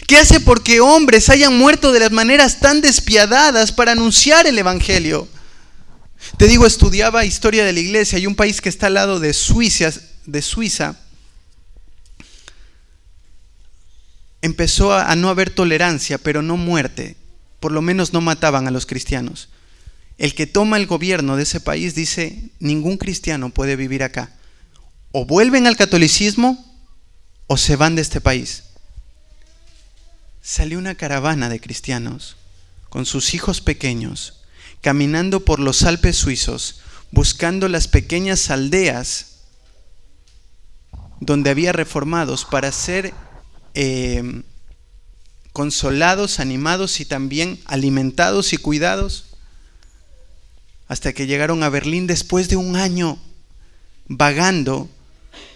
¿Qué hace porque hombres hayan muerto de las maneras tan despiadadas para anunciar el evangelio? Te digo, estudiaba historia de la iglesia, y un país que está al lado de Suiza, empezó a no haber tolerancia, pero no muerte. Por lo menos no mataban a los cristianos. El que toma el gobierno de ese país dice, ningún cristiano puede vivir acá. O vuelven al catolicismo o se van de este país. Salió una caravana de cristianos con sus hijos pequeños, caminando por los Alpes suizos, buscando las pequeñas aldeas donde había reformados para ser consolados, animados y también alimentados y cuidados. hasta que llegaron a Berlín después de un año vagando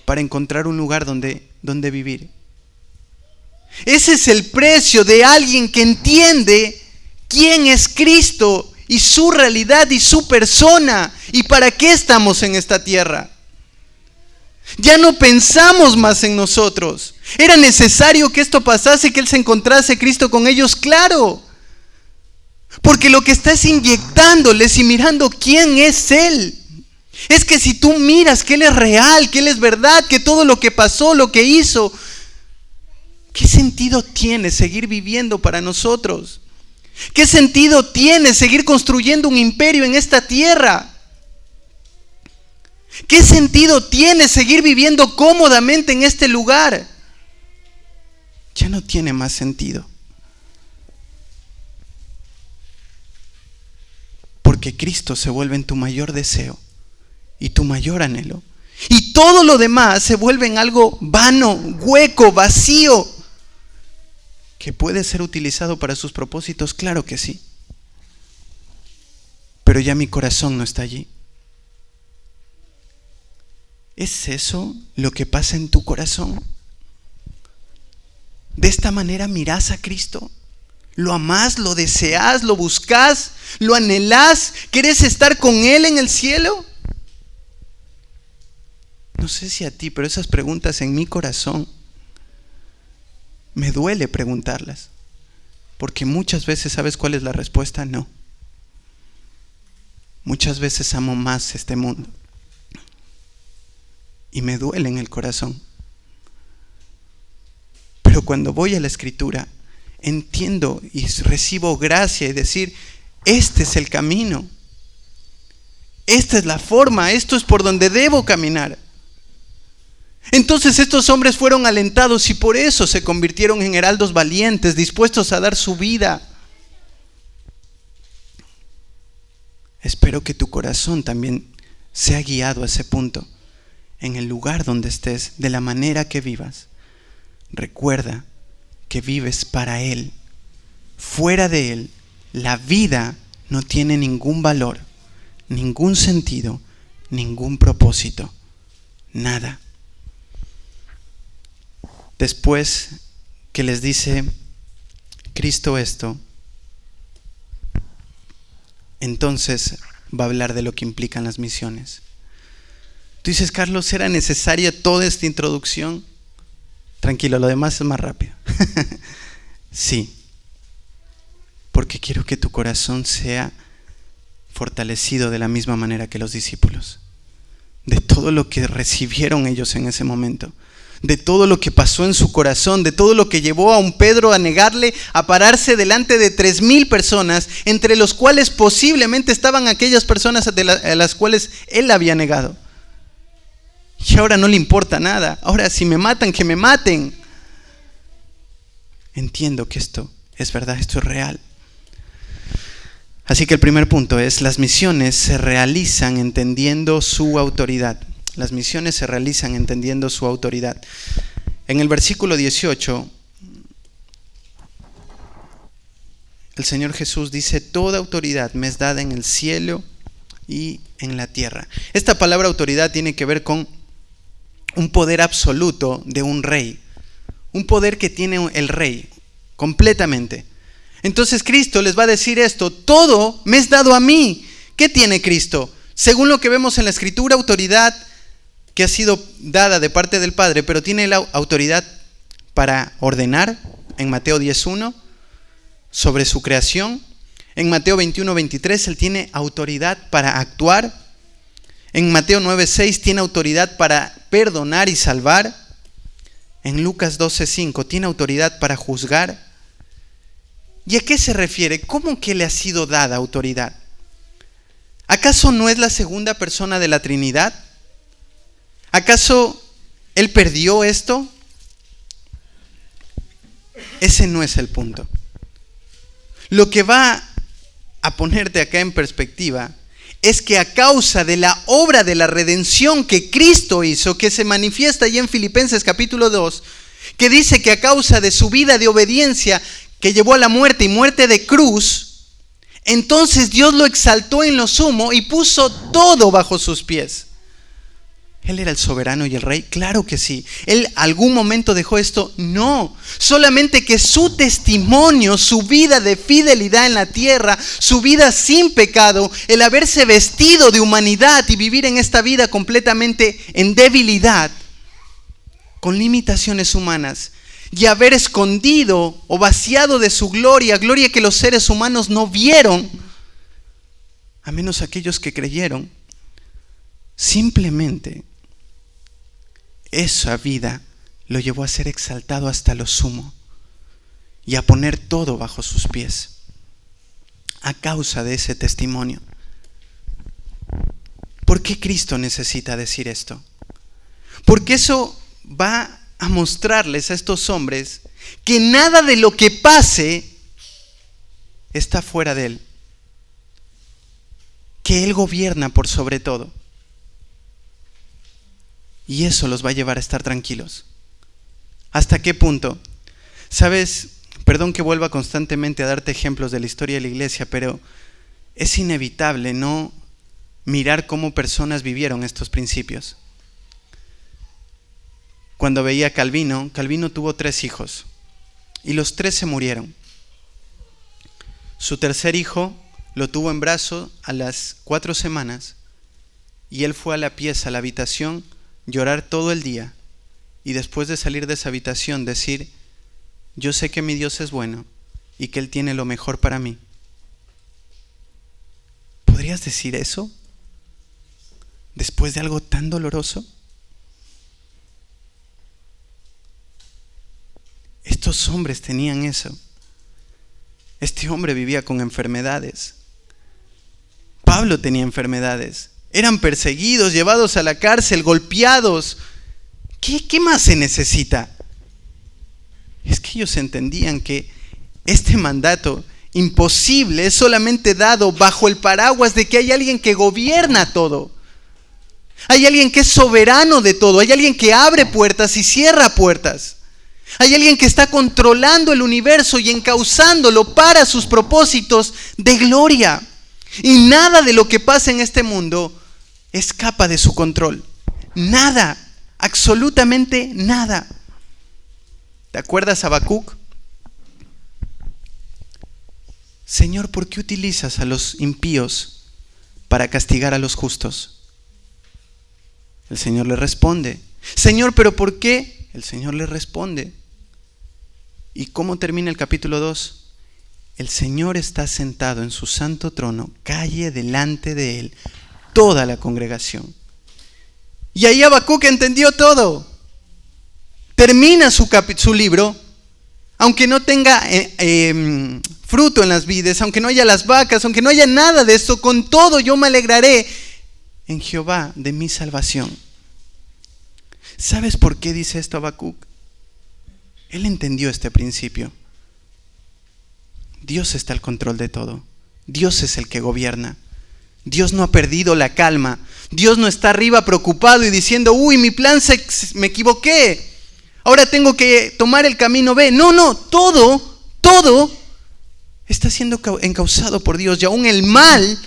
para encontrar un lugar donde vivir. Ese es el precio de alguien que entiende quién es Cristo y su realidad y su persona y para qué estamos en esta tierra. Ya no pensamos más en nosotros. Era necesario que esto pasase, que Él se encontrase Cristo con ellos, claro. Porque lo que estás inyectándoles y mirando quién es Él, es que si tú miras que Él es real, que Él es verdad, que todo lo que pasó, lo que hizo, ¿qué sentido tiene seguir viviendo para nosotros? ¿Qué sentido tiene seguir construyendo un imperio en esta tierra? ¿Qué sentido tiene seguir viviendo cómodamente en este lugar? Ya no tiene más sentido. Porque Cristo se vuelve en tu mayor deseo y tu mayor anhelo. Y todo lo demás se vuelve en algo vano, hueco, vacío, que puede ser utilizado para sus propósitos, claro que sí. Pero ya mi corazón no está allí. ¿Es eso lo que pasa en tu corazón? ¿De esta manera mirás a Cristo? ¿Lo amás, lo deseas, lo buscas, lo anhelás? ¿Querés estar con Él en el cielo? No sé si a ti, pero esas preguntas en mi corazón me duele preguntarlas. Porque muchas veces, ¿sabes cuál es la respuesta? No. Muchas veces amo más este mundo. Y me duele en el corazón. Pero cuando voy a la Escritura, entiendo y recibo gracia y decir, este es el camino. Esta es la forma, esto es por donde debo caminar. Entonces estos hombres fueron alentados y por eso se convirtieron en heraldos valientes, dispuestos a dar su vida. Espero que tu corazón también sea guiado a ese punto. En el lugar donde estés, de la manera que vivas, recuerda que vives para Él. Fuera de Él, la vida no tiene ningún valor, ningún sentido, ningún propósito, nada. Después que les dice Cristo esto, entonces va a hablar de lo que implican las misiones. Tú dices, Carlos, ¿era necesaria toda esta introducción? Tranquilo, lo demás es más rápido. Sí, porque quiero que tu corazón sea fortalecido de la misma manera que los discípulos. De todo lo que recibieron ellos en ese momento. De todo lo que pasó en su corazón, de todo lo que llevó a un Pedro a negarle, a pararse delante de 3,000 personas, entre los cuales posiblemente estaban aquellas personas a las cuales él había negado. Y ahora no le importa nada. Ahora si me matan, que me maten. Entiendo que esto es verdad, esto es real. Así que el primer punto es, las misiones se realizan entendiendo su autoridad. Las misiones se realizan entendiendo su autoridad. En el versículo 18, el Señor Jesús dice, toda autoridad me es dada en el cielo y en la tierra. Esta palabra autoridad tiene que ver con un poder absoluto de un rey. Un poder que tiene el rey, completamente. Entonces Cristo les va a decir esto, todo me es dado a mí. ¿Qué tiene Cristo? Según lo que vemos en la Escritura, autoridad que ha sido dada de parte del Padre, pero tiene la autoridad para ordenar, en Mateo 10:1, sobre su creación. En Mateo 21:23, Él tiene autoridad para actuar. En Mateo 9:6 tiene autoridad para perdonar y salvar. En Lucas 12:5 tiene autoridad para juzgar. ¿Y a qué se refiere? ¿Cómo que le ha sido dada autoridad? ¿Acaso no es la segunda persona de la Trinidad? ¿Acaso Él perdió esto? Ese no es el punto. Lo que va a ponerte acá en perspectiva es que a causa de la obra de la redención que Cristo hizo, que se manifiesta allí en Filipenses capítulo 2, que dice que a causa de su vida de obediencia que llevó a la muerte y muerte de cruz, Entonces Dios lo exaltó en lo sumo y puso todo bajo sus pies. ¿Él era el soberano y el rey? Claro que sí. ¿Él algún momento dejó esto? No. Solamente que su testimonio, su vida de fidelidad en la tierra, su vida sin pecado, el haberse vestido de humanidad y vivir en esta vida completamente en debilidad, con limitaciones humanas, y haber escondido o vaciado de su gloria, gloria que los seres humanos no vieron, a menos aquellos que creyeron, simplemente esa vida lo llevó a ser exaltado hasta lo sumo y a poner todo bajo sus pies a causa de ese testimonio. ¿Por qué Cristo necesita decir esto? Porque eso va a mostrarles a estos hombres que nada de lo que pase está fuera de Él, que Él gobierna por sobre todo. Y eso los va a llevar a estar tranquilos. ¿Hasta qué punto? Sabes, perdón que vuelva constantemente a darte ejemplos de la historia de la iglesia, pero es inevitable no mirar cómo personas vivieron estos principios. Cuando veía a Calvino tuvo 3 hijos y los 3 se murieron. Su tercer hijo lo tuvo en brazos a las 4 semanas y él fue a la pieza, a la habitación, llorar todo el día y después de salir de esa habitación decir: yo sé que mi Dios es bueno y que Él tiene lo mejor para mí. ¿Podrías decir eso después de algo tan doloroso? Estos hombres tenían eso. Este hombre vivía con enfermedades. Pablo tenía enfermedades. Eran perseguidos, llevados a la cárcel, golpeados. ¿Qué más se necesita? Es que ellos entendían que este mandato imposible es solamente dado bajo el paraguas de que hay alguien que gobierna todo. Hay alguien que es soberano de todo. Hay alguien que abre puertas y cierra puertas. Hay alguien que está controlando el universo y encauzándolo para sus propósitos de gloria. Y nada de lo que pasa en este mundo escapa de su control. Nada, absolutamente nada. ¿Te acuerdas Habacuc? Señor, ¿por qué utilizas a los impíos para castigar a los justos? El Señor le responde: Señor, ¿pero por qué? El Señor le responde. ¿Y cómo termina el capítulo 2? El Señor está sentado en su santo trono, calle delante de Él toda la congregación. Y ahí Habacuc entendió todo. Termina su libro, aunque no tenga fruto en las vides, aunque no haya las vacas, aunque no haya nada de esto, con todo yo me alegraré en Jehová de mi salvación. ¿Sabes por qué dice esto Habacuc? Él entendió este principio. Dios está al control de todo. Dios es el que gobierna. Dios no ha perdido la calma. Dios no está arriba preocupado y diciendo: uy, mi plan me equivoqué. Ahora tengo que tomar el camino B. No, todo está siendo encauzado por Dios. Y aún el mal,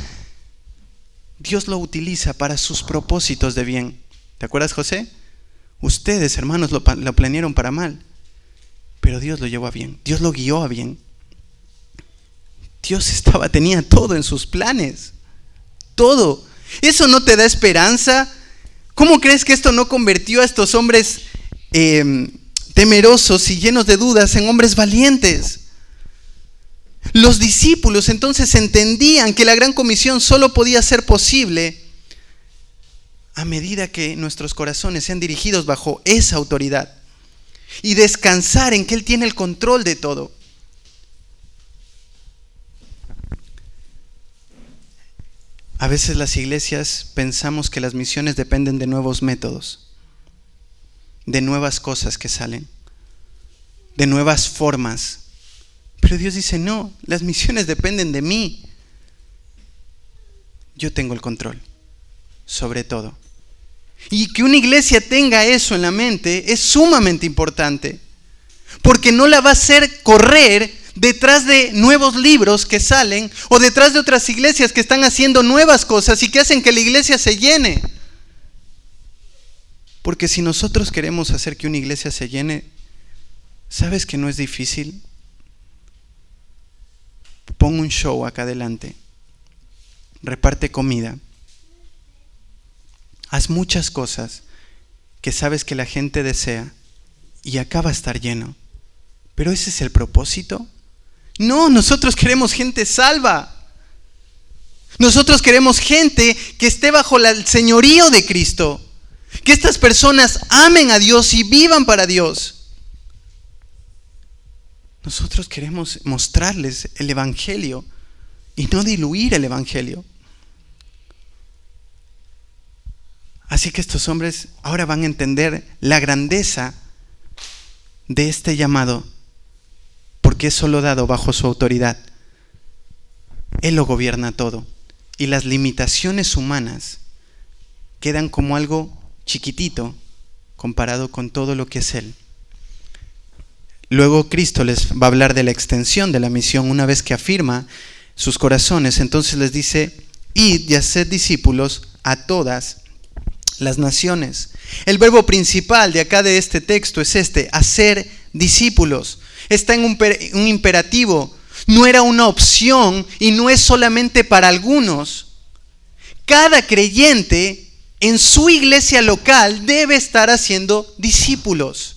Dios lo utiliza para sus propósitos de bien. ¿Te acuerdas, José? Ustedes, hermanos, lo planearon para mal, pero Dios lo llevó a bien. Dios lo guió a bien. Dios tenía todo en sus planes. Todo. ¿Eso no te da esperanza? ¿Cómo crees que esto no convirtió a estos hombres temerosos y llenos de dudas en hombres valientes? Los discípulos entonces entendían que la gran comisión solo podía ser posible a medida que nuestros corazones sean dirigidos bajo esa autoridad y descansar en que Él tiene el control de todo. A veces las iglesias pensamos que las misiones dependen de nuevos métodos, de nuevas cosas que salen, de nuevas formas. Pero Dios dice: no, las misiones dependen de mí. Yo tengo el control sobre todo. Y que una iglesia tenga eso en la mente es sumamente importante, porque no la va a hacer correr detrás de nuevos libros que salen o detrás de otras iglesias que están haciendo nuevas cosas y que hacen que la iglesia se llene. Porque si nosotros queremos hacer que una iglesia se llene, ¿sabes que no es difícil? Pon un show acá adelante, reparte comida, haz muchas cosas que sabes que la gente desea y acá va a estar lleno. ¿Pero ese es el propósito? No, nosotros queremos gente salva. Nosotros queremos gente que esté bajo el señorío de Cristo. Que estas personas amen a Dios y vivan para Dios. Nosotros queremos mostrarles el Evangelio y no diluir el Evangelio. Así que estos hombres ahora van a entender la grandeza de este llamado, porque es solo dado bajo su autoridad. Él lo gobierna todo y las limitaciones humanas quedan como algo chiquitito comparado con todo lo que es Él. Luego Cristo les va a hablar de la extensión de la misión una vez que afirma sus corazones. Entonces les dice: id y haced discípulos a todas las naciones. El verbo principal de acá de este texto es hacer discípulos. Está en un imperativo. No era una opción y no es solamente para algunos. Cada creyente en su iglesia local debe estar haciendo discípulos.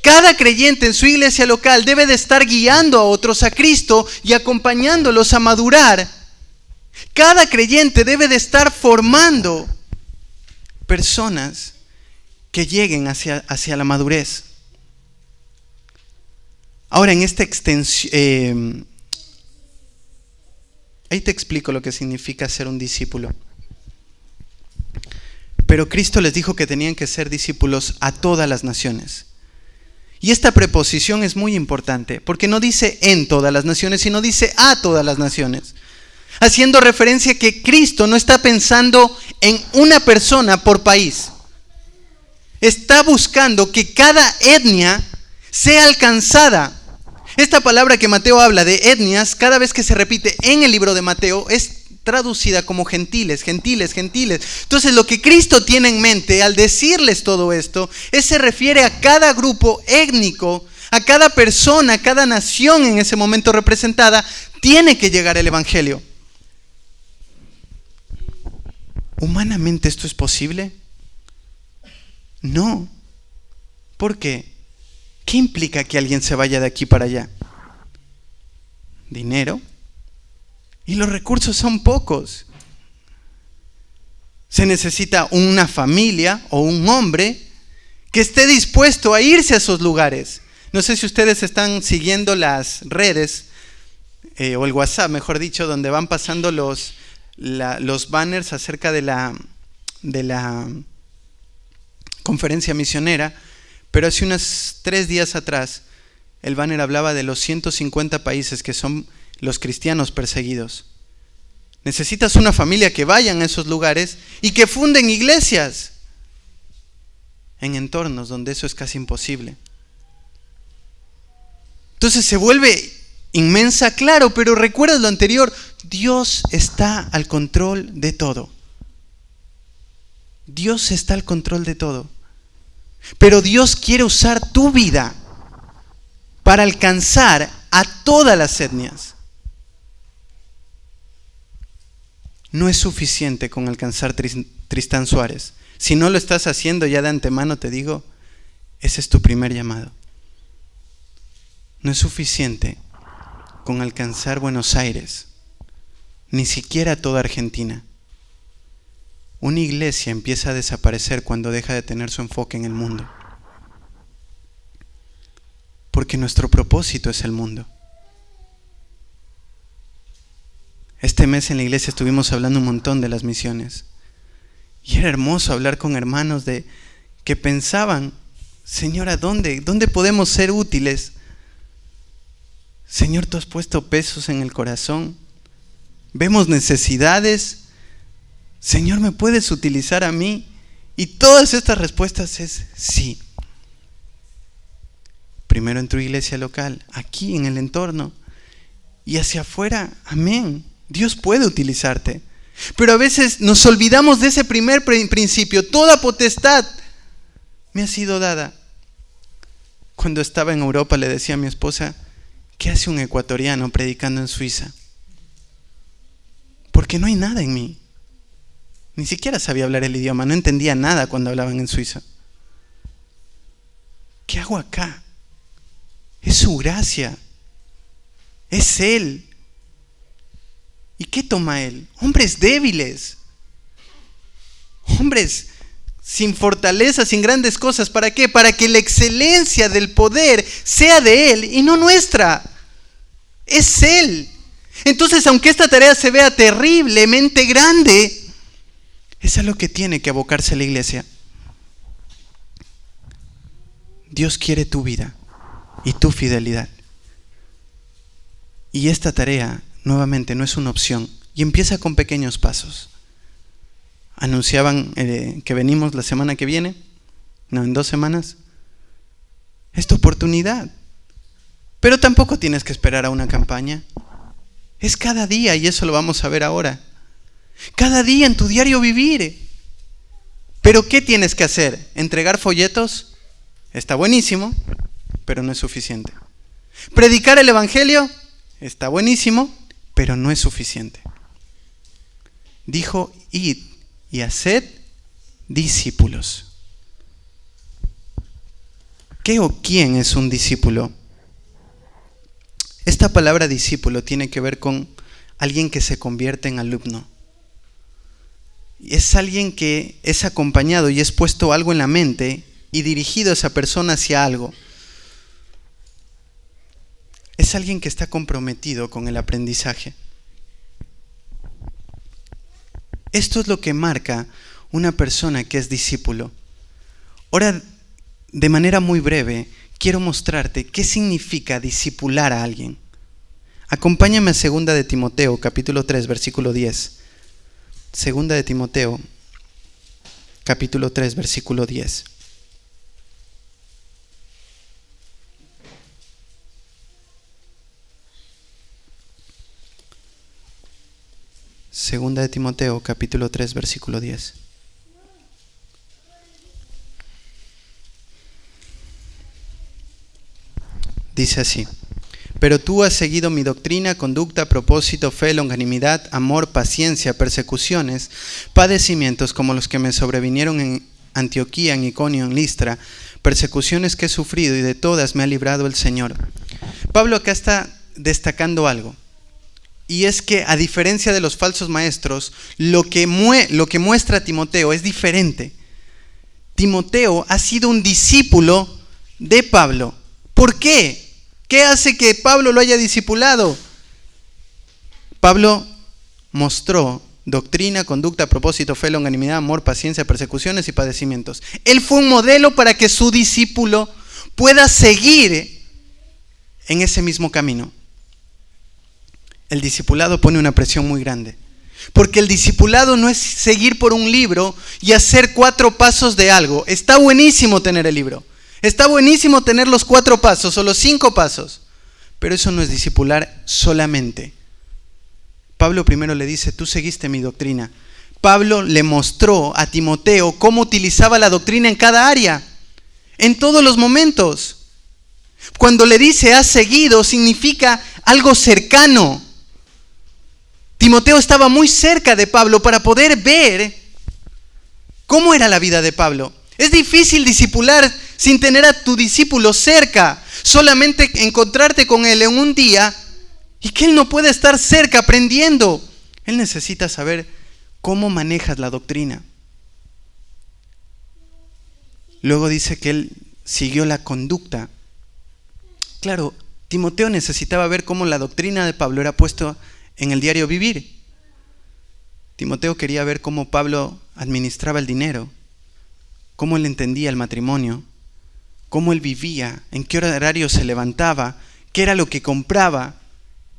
Cada creyente en su iglesia local debe de estar guiando a otros a Cristo y acompañándolos a madurar. Cada creyente debe de estar formando personas que lleguen hacia la madurez. Ahora, en esta extensión, ahí te explico lo que significa ser un discípulo. Pero Cristo les dijo que tenían que ser discípulos a todas las naciones. Y esta preposición es muy importante, porque no dice en todas las naciones, sino dice a todas las naciones. Haciendo referencia a que Cristo no está pensando en una persona por país. Está buscando que cada etnia sea alcanzada. Esta palabra que Mateo habla de etnias, cada vez que se repite en el libro de Mateo, es traducida como gentiles, gentiles, gentiles. Entonces lo que Cristo tiene en mente al decirles todo esto, se refiere a cada grupo étnico, a cada persona, a cada nación en ese momento representada, tiene que llegar el Evangelio. ¿Humanamente esto es posible? No. ¿Por qué? ¿Qué implica que alguien se vaya de aquí para allá? ¿Dinero? Y los recursos son pocos. Se necesita una familia o un hombre que esté dispuesto a irse a esos lugares. No sé si ustedes están siguiendo las redes, o el WhatsApp, mejor dicho, donde van pasando los banners acerca de la conferencia misionera. Pero hace unos 3 días atrás, el banner hablaba de los 150 países que son los cristianos perseguidos. Necesitas una familia que vayan a esos lugares y que funden iglesias en entornos donde eso es casi imposible. Entonces se vuelve inmensa, claro, pero recuerda lo anterior, Dios está al control de todo. Dios está al control de todo. Pero Dios quiere usar tu vida para alcanzar a todas las etnias. No es suficiente con alcanzar Tristán Suárez. Si no lo estás haciendo ya de antemano, te digo, ese es tu primer llamado. No es suficiente con alcanzar Buenos Aires, ni siquiera toda Argentina. Una iglesia empieza a desaparecer cuando deja de tener su enfoque en el mundo. Porque nuestro propósito es el mundo. Este mes en la iglesia estuvimos hablando un montón de las misiones. Y era hermoso hablar con hermanos que pensaban, Señor, ¿a dónde podemos ser útiles? Señor, tú has puesto pesos en el corazón. Vemos necesidades. Señor, ¿me puedes utilizar a mí? Y todas estas respuestas es sí. primero en tu iglesia local, aquí en el entorno y hacia afuera. Amén. Dios puede utilizarte. Pero a veces nos olvidamos de ese primer principio. Toda potestad me ha sido dada. Cuando estaba en Europa le decía a mi esposa, ¿qué hace un ecuatoriano predicando en Suiza? Porque no hay nada en mí. Ni siquiera sabía hablar el idioma, no entendía nada cuando hablaban en Suiza. ¿Qué hago acá? Es su gracia. Es Él. ¿Y qué toma Él? Hombres débiles. Hombres sin fortaleza, sin grandes cosas. ¿Para qué? Para que la excelencia del poder sea de Él y no nuestra. Es Él. Entonces, aunque esta tarea se vea terriblemente grande, es a lo que tiene que abocarse la iglesia. Dios quiere tu vida y tu fidelidad. Y esta tarea, nuevamente, no es una opción. Y empieza con pequeños pasos. Anunciaban que venimos la semana que viene. No, en 2 semanas. Es tu oportunidad. Pero tampoco tienes que esperar a una campaña. Es cada día, y eso lo vamos a ver ahora. Cada día en tu diario vivir. Pero ¿qué tienes que hacer? ¿Entregar folletos? Está buenísimo, pero no es suficiente. ¿Predicar el evangelio? Está buenísimo, pero no es suficiente. Dijo, id y haced discípulos. ¿Qué o quién es un discípulo? Esta palabra discípulo tiene que ver con alguien que se convierte en alumno. Es alguien que es acompañado y es puesto algo en la mente y dirigido a esa persona hacia algo. Es alguien que está comprometido con el aprendizaje. Esto es lo que marca una persona que es discípulo. Ahora, de manera muy breve, quiero mostrarte qué significa discipular a alguien. Acompáñame a 2 de Timoteo, capítulo 3, versículo 10. 2 de Timoteo, capítulo 3, versículo 10. Segunda de Timoteo, capítulo 3, versículo 10. Dice así: pero tú has seguido mi doctrina, conducta, propósito, fe, longanimidad, amor, paciencia, persecuciones, padecimientos como los que me sobrevinieron en Antioquía, en Iconio, en Listra, persecuciones que he sufrido y de todas me ha librado el Señor. Pablo acá está destacando algo. Y es que a diferencia de los falsos maestros, lo que muestra Timoteo es diferente. Timoteo ha sido un discípulo de Pablo. ¿Por qué? ¿Qué hace que Pablo lo haya discipulado? Pablo mostró doctrina, conducta, propósito, fe, longanimidad, amor, paciencia, persecuciones y padecimientos. Él fue un modelo para que su discípulo pueda seguir en ese mismo camino. El discipulado pone una presión muy grande. Porque el discipulado no es seguir por un libro y hacer 4 pasos de algo. Está buenísimo tener el libro. Está buenísimo tener los 4 pasos o los 5 pasos. Pero eso no es discipular solamente. Pablo primero le dice, tú seguiste mi doctrina. Pablo le mostró a Timoteo cómo utilizaba la doctrina en cada área. En todos los momentos. Cuando le dice has seguido, significa algo cercano. Timoteo estaba muy cerca de Pablo para poder ver cómo era la vida de Pablo. Es difícil discipular sin tener a tu discípulo cerca. Solamente encontrarte con él en un día y que él no puede estar cerca aprendiendo. Él necesita saber cómo manejas la doctrina. Luego dice que él siguió la conducta. Claro, Timoteo necesitaba ver cómo la doctrina de Pablo era puesta en el diario vivir. Timoteo quería ver cómo Pablo administraba el dinero, cómo él entendía el matrimonio, cómo él vivía, en qué horario se levantaba, qué era lo que compraba.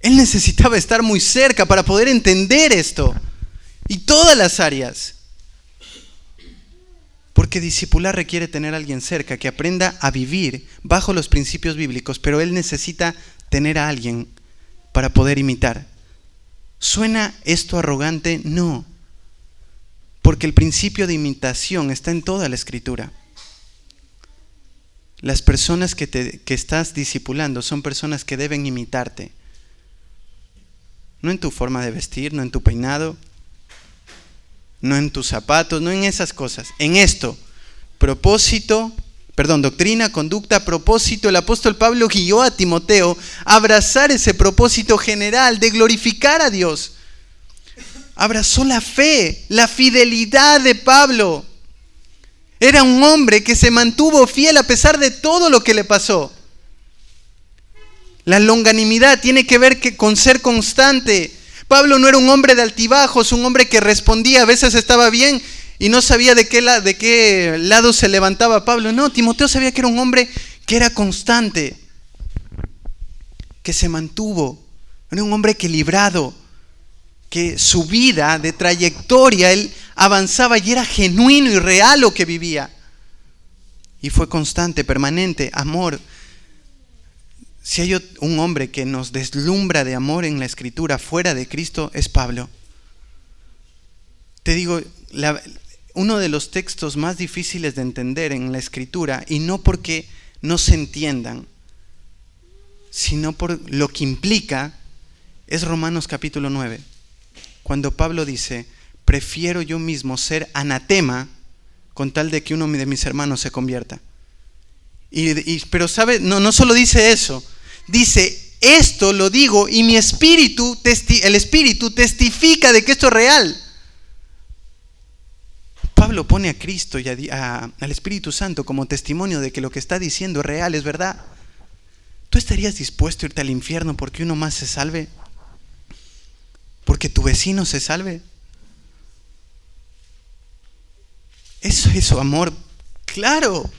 Él necesitaba estar muy cerca para poder entender esto y todas las áreas. Porque Porque discipular requiere tener a alguien cerca que aprenda a vivir bajo los principios bíblicos, pero él necesita tener a alguien para poder imitar. ¿Suena esto arrogante? No. Porque el principio de imitación está en toda la Escritura. Las personas que estás discipulando son personas que deben imitarte. No en tu forma de vestir, no en tu peinado, no en tus zapatos, no en esas cosas. En esto, doctrina, conducta, propósito. El apóstol Pablo guió a Timoteo a abrazar ese propósito general de glorificar a Dios. Abrazó la fe, la fidelidad de Pablo. Era un hombre que se mantuvo fiel a pesar de todo lo que le pasó. La longanimidad tiene que ver con ser constante. Pablo no era un hombre de altibajos, un hombre que respondía, a veces estaba bien y no sabía de qué lado se levantaba Pablo. No, Timoteo sabía que era un hombre que era constante, que se mantuvo. Era un hombre equilibrado, que su vida de trayectoria, él avanzaba y era genuino y real lo que vivía. Y fue constante, permanente, amor. Si hay un hombre que nos deslumbra de amor en la Escritura fuera de Cristo, es Pablo. Te digo, uno de los textos más difíciles de entender en la Escritura, y no porque no se entiendan, sino por lo que implica, es Romanos capítulo 9. Cuando Pablo dice, prefiero yo mismo ser anatema con tal de que uno de mis hermanos se convierta. Pero ¿sabe? No solo dice eso. Dice, esto lo digo y el Espíritu testifica de que esto es real. Pablo pone a Cristo y al Espíritu Santo como testimonio de que lo que está diciendo es real, es verdad. ¿Tú estarías dispuesto a irte al infierno porque uno más se salve? ¿Porque tu vecino se salve? ¿Eso es su amor? Claro.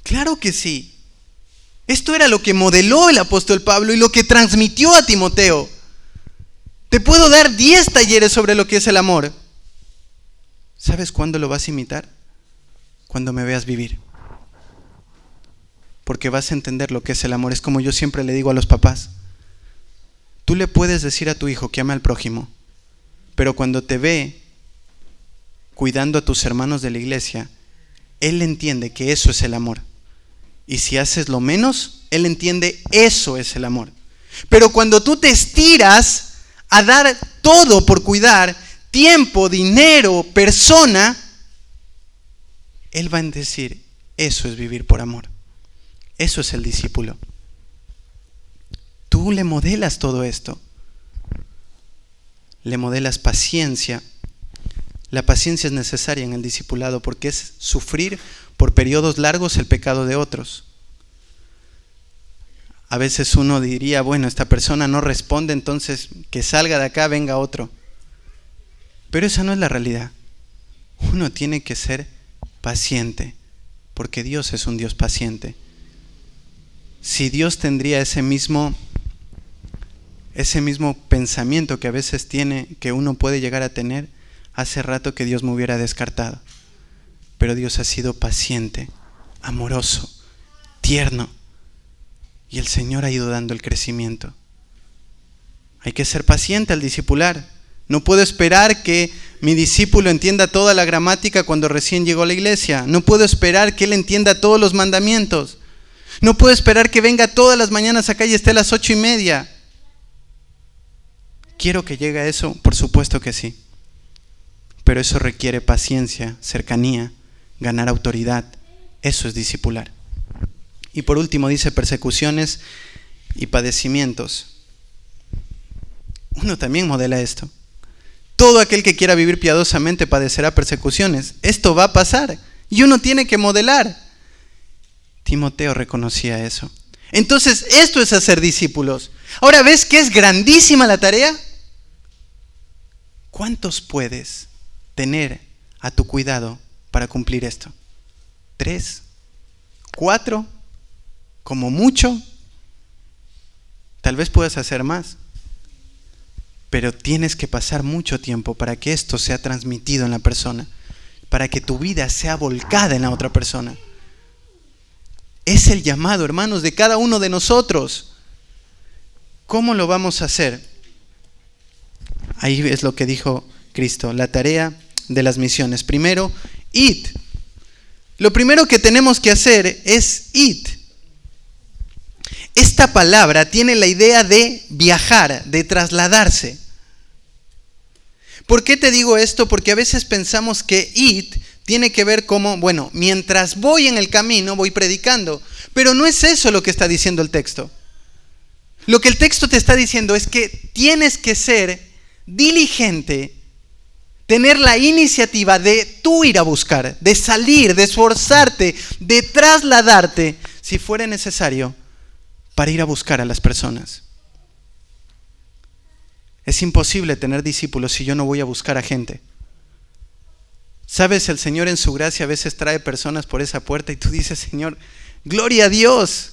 Claro que sí. Esto era lo que modeló el apóstol Pablo y lo que transmitió a Timoteo. Te puedo dar 10 talleres sobre lo que es el amor. ¿Sabes cuándo lo vas a imitar? Cuando me veas vivir. Porque vas a entender lo que es el amor. Es como yo siempre le digo a los papás. Tú le puedes decir a tu hijo que ama al prójimo, pero cuando te ve cuidando a tus hermanos de la iglesia, él entiende que eso es el amor. Y si haces lo menos, él entiende eso es el amor. Pero cuando tú te estiras a dar todo por cuidar, tiempo, dinero, persona, él va a decir, eso es vivir por amor. Eso es el discípulo. Tú le modelas todo esto. Le modelas paciencia. La paciencia es necesaria en el discipulado porque es sufrir por periodos largos el pecado de otros. A veces uno diría, bueno, esta persona no responde, entonces que salga de acá, venga otro. Pero esa no es la realidad. Uno tiene que ser paciente, porque Dios es un Dios paciente. Si Dios tendría ese mismo pensamiento que a veces tiene, que uno puede llegar a tener, hace rato que Dios me hubiera descartado. Pero Dios ha sido paciente, amoroso, tierno, y el Señor ha ido dando el crecimiento. Hay que ser paciente al discipular. No puedo esperar que mi discípulo entienda toda la gramática cuando recién llegó a la iglesia. No puedo esperar que él entienda todos los mandamientos. No puedo esperar que venga todas las mañanas acá y esté a las 8:30. ¿Quiero que llegue a eso? Por supuesto que sí. Pero eso requiere paciencia, cercanía, ganar autoridad. Eso es discipular. Y por último dice persecuciones y padecimientos. Uno también modela esto. Todo aquel que quiera vivir piadosamente padecerá persecuciones. Esto va a pasar y uno tiene que modelar. Timoteo reconocía eso. Entonces, esto es hacer discípulos. Ahora, ¿ves que es grandísima la tarea? ¿Cuántos puedes tener a tu cuidado para cumplir esto? 3, 4, como mucho. Tal vez puedas hacer más. Pero tienes que pasar mucho tiempo para que esto sea transmitido en la persona. para que tu vida sea volcada en la otra persona. Es el llamado, hermanos, de cada uno de nosotros. ¿Cómo lo vamos a hacer? Ahí es lo que dijo Cristo, la tarea de las misiones. Primero, id. Lo primero que tenemos que hacer es id. Esta palabra tiene la idea de viajar, de trasladarse. ¿Por qué te digo esto? Porque a veces pensamos que id tiene que ver como, bueno, mientras voy en el camino voy predicando. Pero no es eso lo que está diciendo el texto. Lo que el texto te está diciendo es que tienes que ser diligente, tener la iniciativa de tú ir a buscar, de salir, de esforzarte, de trasladarte, si fuera necesario, para ir a buscar a las personas. Es imposible tener discípulos si yo no voy a buscar a gente. Sabes, el Señor en su gracia a veces trae personas por esa puerta y tú dices, Señor, gloria a Dios.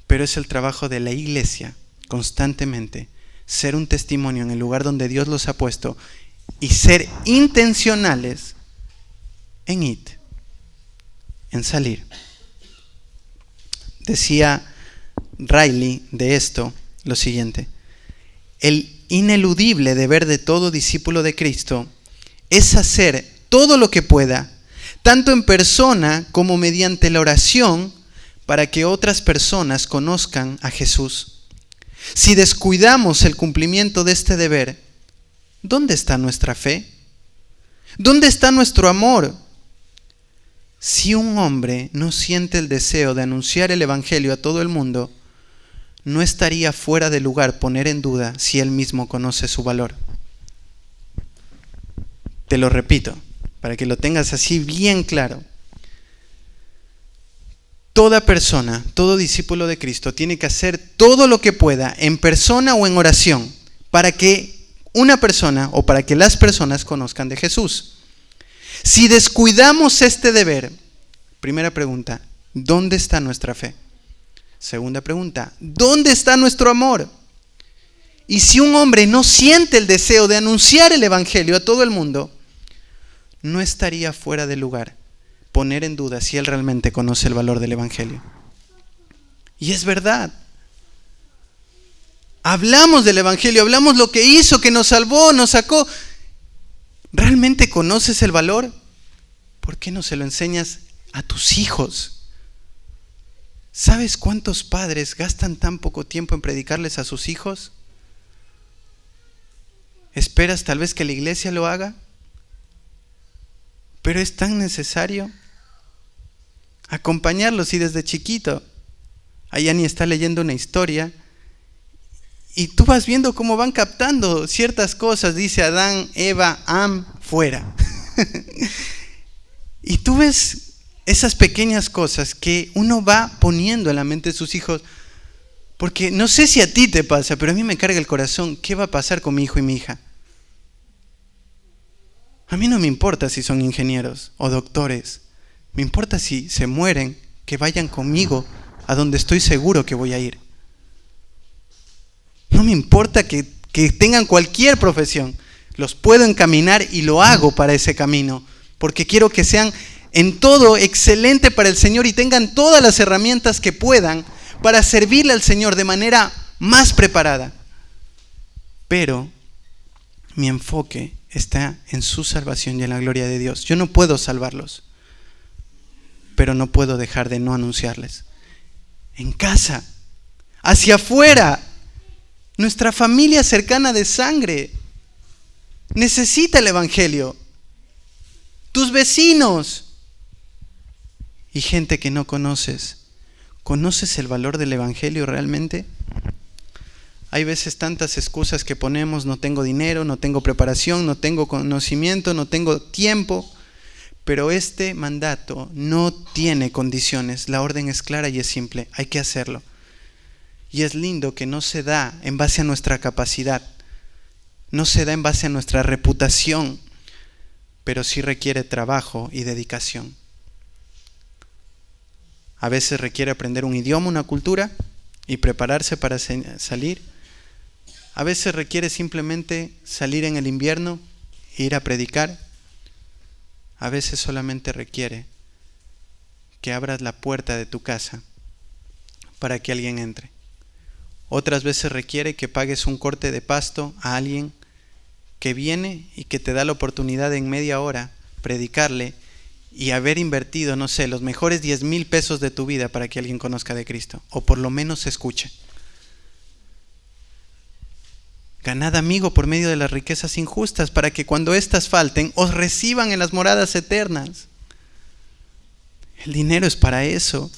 Pero es el trabajo de la iglesia constantemente ser un testimonio en el lugar donde Dios los ha puesto y ser intencionales en ir, en salir. Decía Riley de esto lo siguiente: el ineludible deber de todo discípulo de Cristo es hacer todo lo que pueda, tanto en persona como mediante la oración, para que otras personas conozcan a Jesús. Si descuidamos el cumplimiento de este deber, ¿dónde está nuestra fe? ¿Dónde está nuestro amor? Si un hombre no siente el deseo de anunciar el Evangelio a todo el mundo, no estaría fuera de lugar poner en duda si él mismo conoce su valor. Te lo repito, para que lo tengas así bien claro. Toda persona, todo discípulo de Cristo tiene que hacer todo lo que pueda en persona o en oración para que una persona o para que las personas conozcan de Jesús. Si descuidamos este deber, primera pregunta, ¿dónde está nuestra fe? Segunda pregunta, ¿dónde está nuestro amor? Y si un hombre no siente el deseo de anunciar el Evangelio a todo el mundo, no estaría fuera de lugar poner en duda si él realmente conoce el valor del Evangelio. Y es verdad. Hablamos del Evangelio, hablamos lo que hizo, que nos salvó, nos sacó. ¿Realmente conoces el valor? ¿Por qué no se lo enseñas a tus hijos? ¿Sabes cuántos padres gastan tan poco tiempo en predicarles a sus hijos? ¿Esperas tal vez que la iglesia lo haga? Pero es tan necesario acompañarlos, y desde chiquito Ayani está leyendo una historia y tú vas viendo cómo van captando ciertas cosas. Dice Adán, Eva, fuera. Y tú ves esas pequeñas cosas que uno va poniendo en la mente de sus hijos, porque no sé si a ti te pasa, pero a mí me carga el corazón. ¿Qué va a pasar con mi hijo y mi hija? A mí no me importa si son ingenieros o doctores. Me importa si se mueren, que vayan conmigo a donde estoy seguro que voy a ir. No me importa que tengan cualquier profesión. Los puedo encaminar y lo hago para ese camino, porque quiero que sean en todo excelente para el Señor y tengan todas las herramientas que puedan para servirle al Señor de manera más preparada. Pero mi enfoque está en su salvación y en la gloria de Dios. Yo no puedo salvarlos, pero no puedo dejar de no anunciarles. En casa, hacia afuera, nuestra familia cercana de sangre necesita el Evangelio. Tus vecinos y gente que no conoces. ¿Conoces el valor del Evangelio realmente? Hay veces tantas excusas que ponemos: no tengo dinero, no tengo preparación, no tengo conocimiento, no tengo tiempo. Pero este mandato no tiene condiciones. La orden es clara y es simple. Hay que hacerlo. Y es lindo que no se da en base a nuestra capacidad. No se da en base a nuestra reputación. Pero sí requiere trabajo y dedicación. A veces requiere aprender un idioma, una cultura y prepararse para salir. A veces requiere simplemente salir en el invierno e ir a predicar. a veces solamente requiere que abras la puerta de tu casa para que alguien entre. Otras veces requiere que pagues un corte de pasto a alguien que viene y que te da la oportunidad de en media hora predicarle y haber invertido, no sé, los mejores 10,000 pesos de tu vida para que alguien conozca de Cristo, o por lo menos se escuche. Ganad amigo por medio de las riquezas injustas, para que cuando éstas falten, os reciban en las moradas eternas. El dinero es para eso.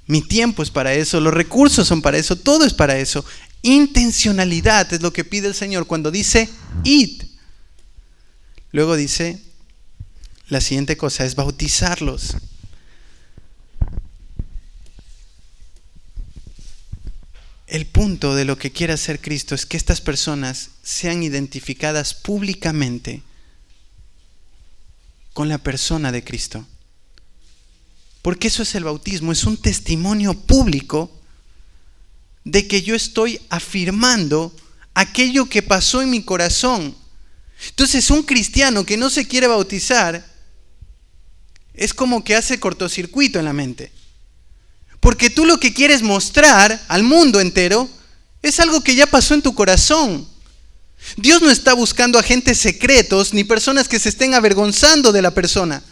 Mi tiempo es para eso. Los recursos son para eso. Todo es para eso. Intencionalidad es lo que pide el Señor cuando dice, id. Luego dice, la siguiente cosa es bautizarlos. El punto de lo que quiere hacer Cristo es que estas personas sean identificadas públicamente con la persona de Cristo. Porque eso es el bautismo, es un testimonio público de que yo estoy afirmando aquello que pasó en mi corazón. Entonces, un cristiano que no se quiere bautizar es como que hace cortocircuito en la mente. Porque tú lo que quieres mostrar al mundo entero es algo que ya pasó en tu corazón. Dios no está buscando agentes secretos ni personas que se estén avergonzando de la persona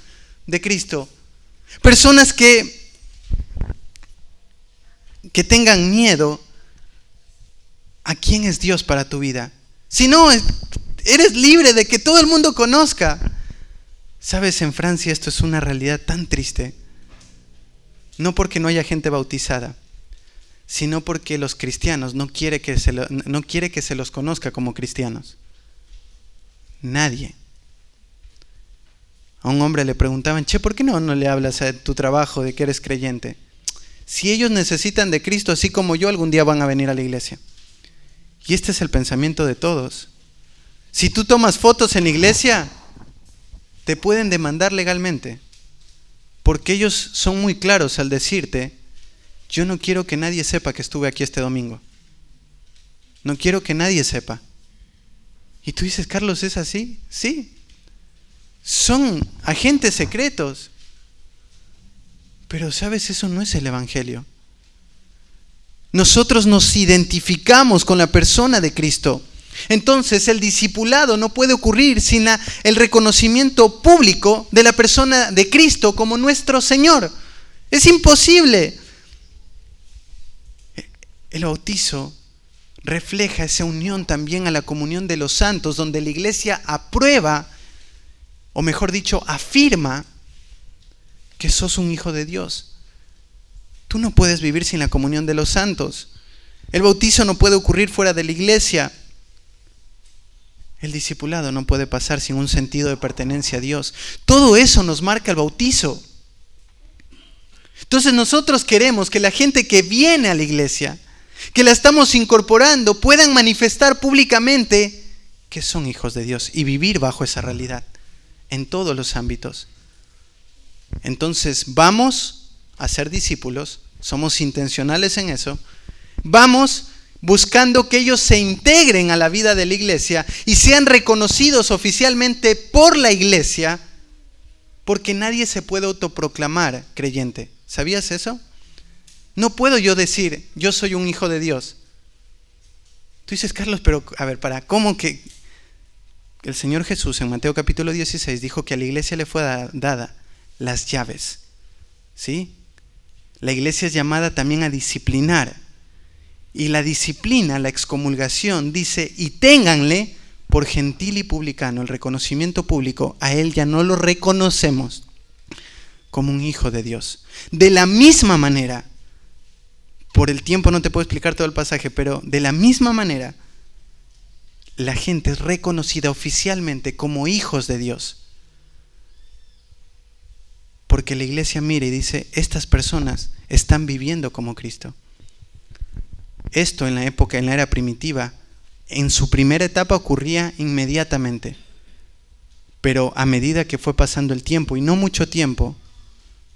de Cristo. Personas que tengan miedo a quién es Dios para tu vida. Si no, eres libre de que todo el mundo conozca. Sabes, en Francia esto es una realidad tan triste. No porque no haya gente bautizada, sino porque los cristianos no quiere que se los conozca como cristianos. Nadie. A un hombre le preguntaban, ¿por qué no le hablas a tu trabajo de que eres creyente? Si ellos necesitan de Cristo así como yo, algún día van a venir a la iglesia. Y este es el pensamiento de todos. Si tú tomas fotos en la iglesia, te pueden demandar legalmente. Porque ellos son muy claros al decirte, yo no quiero que nadie sepa que estuve aquí este domingo. No quiero que nadie sepa. Y tú dices, Carlos, ¿es así? Sí. Son agentes secretos. Pero sabes, eso no es el evangelio. Nosotros nos identificamos con la persona de Cristo. Entonces el discipulado no puede ocurrir sin el reconocimiento público de la persona de Cristo como nuestro Señor. Es imposible. El bautizo refleja esa unión también a la comunión de los santos, donde la iglesia aprueba, o mejor dicho, afirma que sos un hijo de Dios. Tú no puedes vivir sin la comunión de los santos. El bautizo no puede ocurrir fuera de la iglesia. El discipulado no puede pasar sin un sentido de pertenencia a Dios. Todo eso nos marca el bautizo. Entonces nosotros queremos que la gente que viene a la iglesia, que la estamos incorporando, puedan manifestar públicamente que son hijos de Dios y vivir bajo esa realidad en todos los ámbitos. Entonces vamos a ser discípulos, somos intencionales en eso, vamos buscando que ellos se integren a la vida de la iglesia y sean reconocidos oficialmente por la iglesia, porque nadie se puede autoproclamar creyente. ¿Sabías eso? No puedo yo decir, yo soy un hijo de Dios. Tú dices, Carlos, pero a ver, ¿cómo que el Señor Jesús en Mateo capítulo 16 dijo que a la iglesia le fue dada las llaves? ¿Sí? La iglesia es llamada también a disciplinar. Y la disciplina, la excomulgación, dice, y ténganle por gentil y publicano, el reconocimiento público, a él ya no lo reconocemos como un hijo de Dios. De la misma manera, por el tiempo no te puedo explicar todo el pasaje, pero de la misma manera, la gente es reconocida oficialmente como hijos de Dios. Porque la iglesia mira y dice, estas personas están viviendo como Cristo. Esto en la era primitiva, en su primera etapa ocurría inmediatamente. Pero a medida que fue pasando el tiempo, y no mucho tiempo,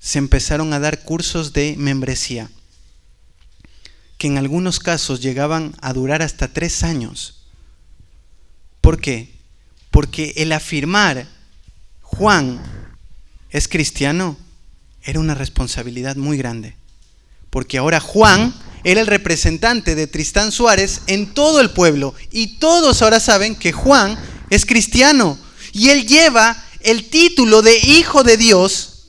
se empezaron a dar cursos de membresía, que en algunos casos llegaban a durar hasta 3 años. ¿Por qué? Porque el afirmar, Juan es cristiano, era una responsabilidad muy grande. Porque ahora Juan era el representante de Tristán Suárez en todo el pueblo. Y todos ahora saben que Juan es cristiano. Y él lleva el título de Hijo de Dios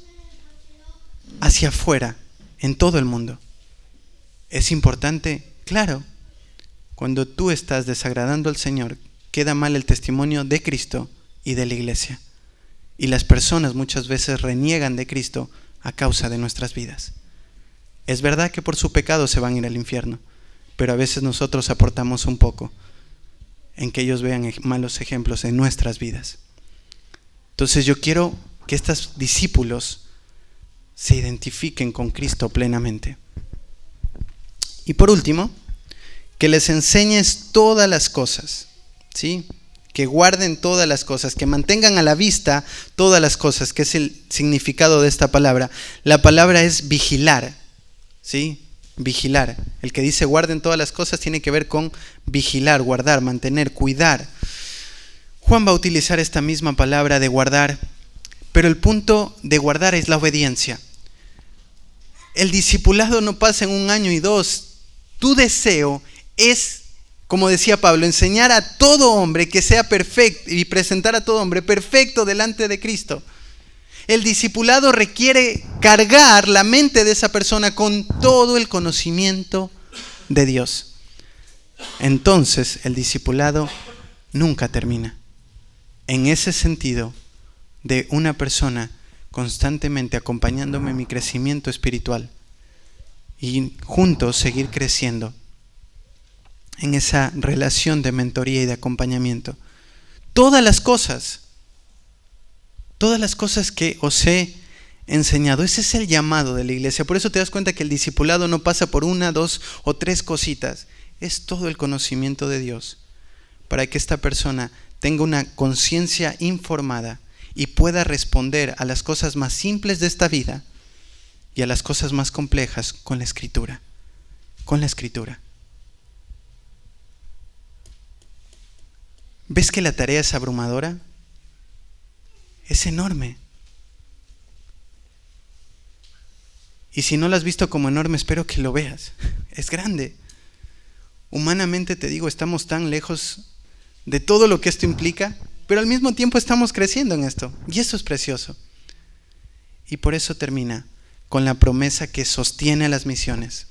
hacia afuera, en todo el mundo. ¿Es importante? Claro. Cuando tú estás desagradando al Señor, queda mal el testimonio de Cristo y de la iglesia. Y las personas muchas veces reniegan de Cristo a causa de nuestras vidas. Es verdad que por su pecado se van a ir al infierno, pero a veces nosotros aportamos un poco en que ellos vean malos ejemplos en nuestras vidas. Entonces yo quiero que estos discípulos se identifiquen con Cristo plenamente. Y por último, que les enseñes todas las cosas, ¿sí? Que guarden todas las cosas, que mantengan a la vista todas las cosas, que es el significado de esta palabra. La palabra es vigilar, ¿sí? Vigilar. El que dice guarden todas las cosas tiene que ver con vigilar, guardar, mantener, cuidar. Juan va a utilizar esta misma palabra de guardar, pero el punto de guardar es la obediencia. El discipulado no pasa en 1 año y 2. Tu deseo es, como decía Pablo, enseñar a todo hombre que sea perfecto y presentar a todo hombre perfecto delante de Cristo. El discipulado requiere cargar la mente de esa persona con todo el conocimiento de Dios. Entonces, el discipulado nunca termina. En ese sentido, de una persona constantemente acompañándome en mi crecimiento espiritual y juntos seguir creciendo en esa relación de mentoría y de acompañamiento. Todas las cosas que os he enseñado, ese es el llamado de la iglesia. Por eso te das cuenta que el discipulado no pasa por 1, 2 o 3 cositas. Es todo el conocimiento de Dios para que esta persona tenga una conciencia informada y pueda responder a las cosas más simples de esta vida y a las cosas más complejas con la Escritura. Con la Escritura. ¿Ves que la tarea es abrumadora? Es enorme. Y si no lo has visto como enorme, espero que lo veas. Es grande. Humanamente te digo, estamos tan lejos de todo lo que esto implica, pero al mismo tiempo estamos creciendo en esto. Y eso es precioso. Y por eso termina con la promesa que sostiene las misiones.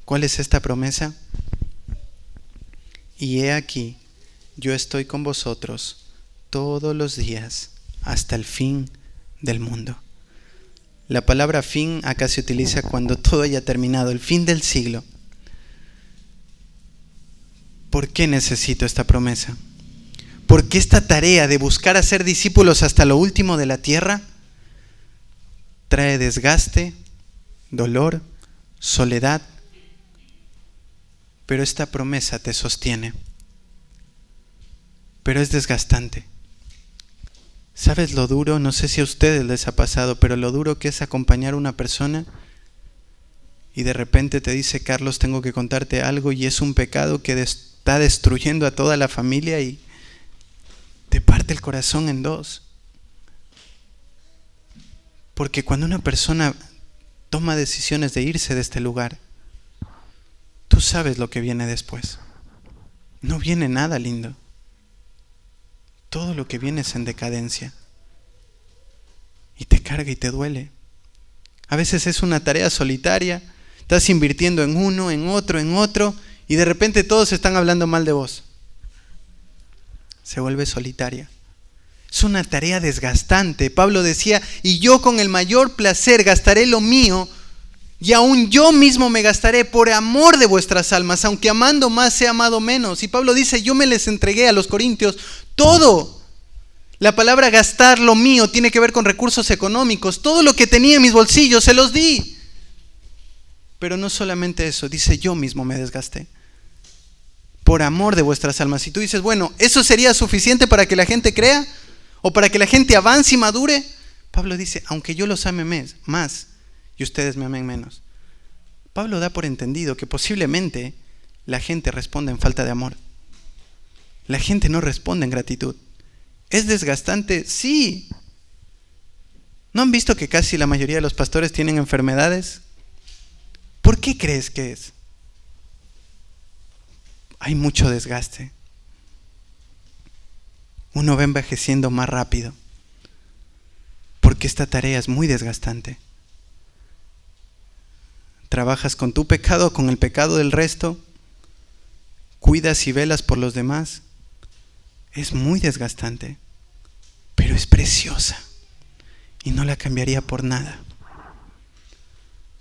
¿Cuál es esta promesa? Y he aquí, yo estoy con vosotros todos los días hasta el fin del mundo. La palabra fin acá se utiliza cuando todo haya terminado, el fin del siglo. ¿Por qué necesito esta promesa? Porque esta tarea de buscar hacer discípulos hasta lo último de la tierra trae desgaste, dolor, soledad, pero esta promesa te sostiene. Pero es desgastante. ¿Sabes lo duro? No sé si a ustedes les ha pasado, pero lo duro que es acompañar a una persona y de repente te dice, Carlos, tengo que contarte algo y es un pecado que está destruyendo a toda la familia y te parte el corazón en dos. Porque cuando una persona toma decisiones de irse de este lugar, tú sabes lo que viene después. No viene nada lindo. Todo lo que viene es en decadencia. Y te carga y te duele. A veces es una tarea solitaria. Estás invirtiendo en uno, en otro, y de repente todos están hablando mal de vos. Se vuelve solitaria. Es una tarea desgastante. Pablo decía, y yo con el mayor placer gastaré lo mío, y aún yo mismo me gastaré por amor de vuestras almas, aunque amando más sea amado menos. Y Pablo dice, yo me les entregué a los corintios todo. La palabra gastar lo mío tiene que ver con recursos económicos. Todo lo que tenía en mis bolsillos se los di. Pero no solamente eso, dice, yo mismo me desgasté por amor de vuestras almas. Y tú dices, bueno, ¿eso sería suficiente para que la gente crea? ¿O para que la gente avance y madure? Pablo dice, aunque yo los ame más y ustedes me amen menos. Pablo da por entendido que posiblemente la gente responde en falta de amor. La gente no responde en gratitud. ¿Es desgastante? Sí. ¿No han visto que casi la mayoría de los pastores tienen enfermedades? ¿Por qué crees que es? Hay mucho desgaste. Uno va envejeciendo más rápido, porque esta tarea es muy desgastante. Trabajas con tu pecado, con el pecado del resto, cuidas y velas por los demás. Es muy desgastante, pero es preciosa y no la cambiaría por nada.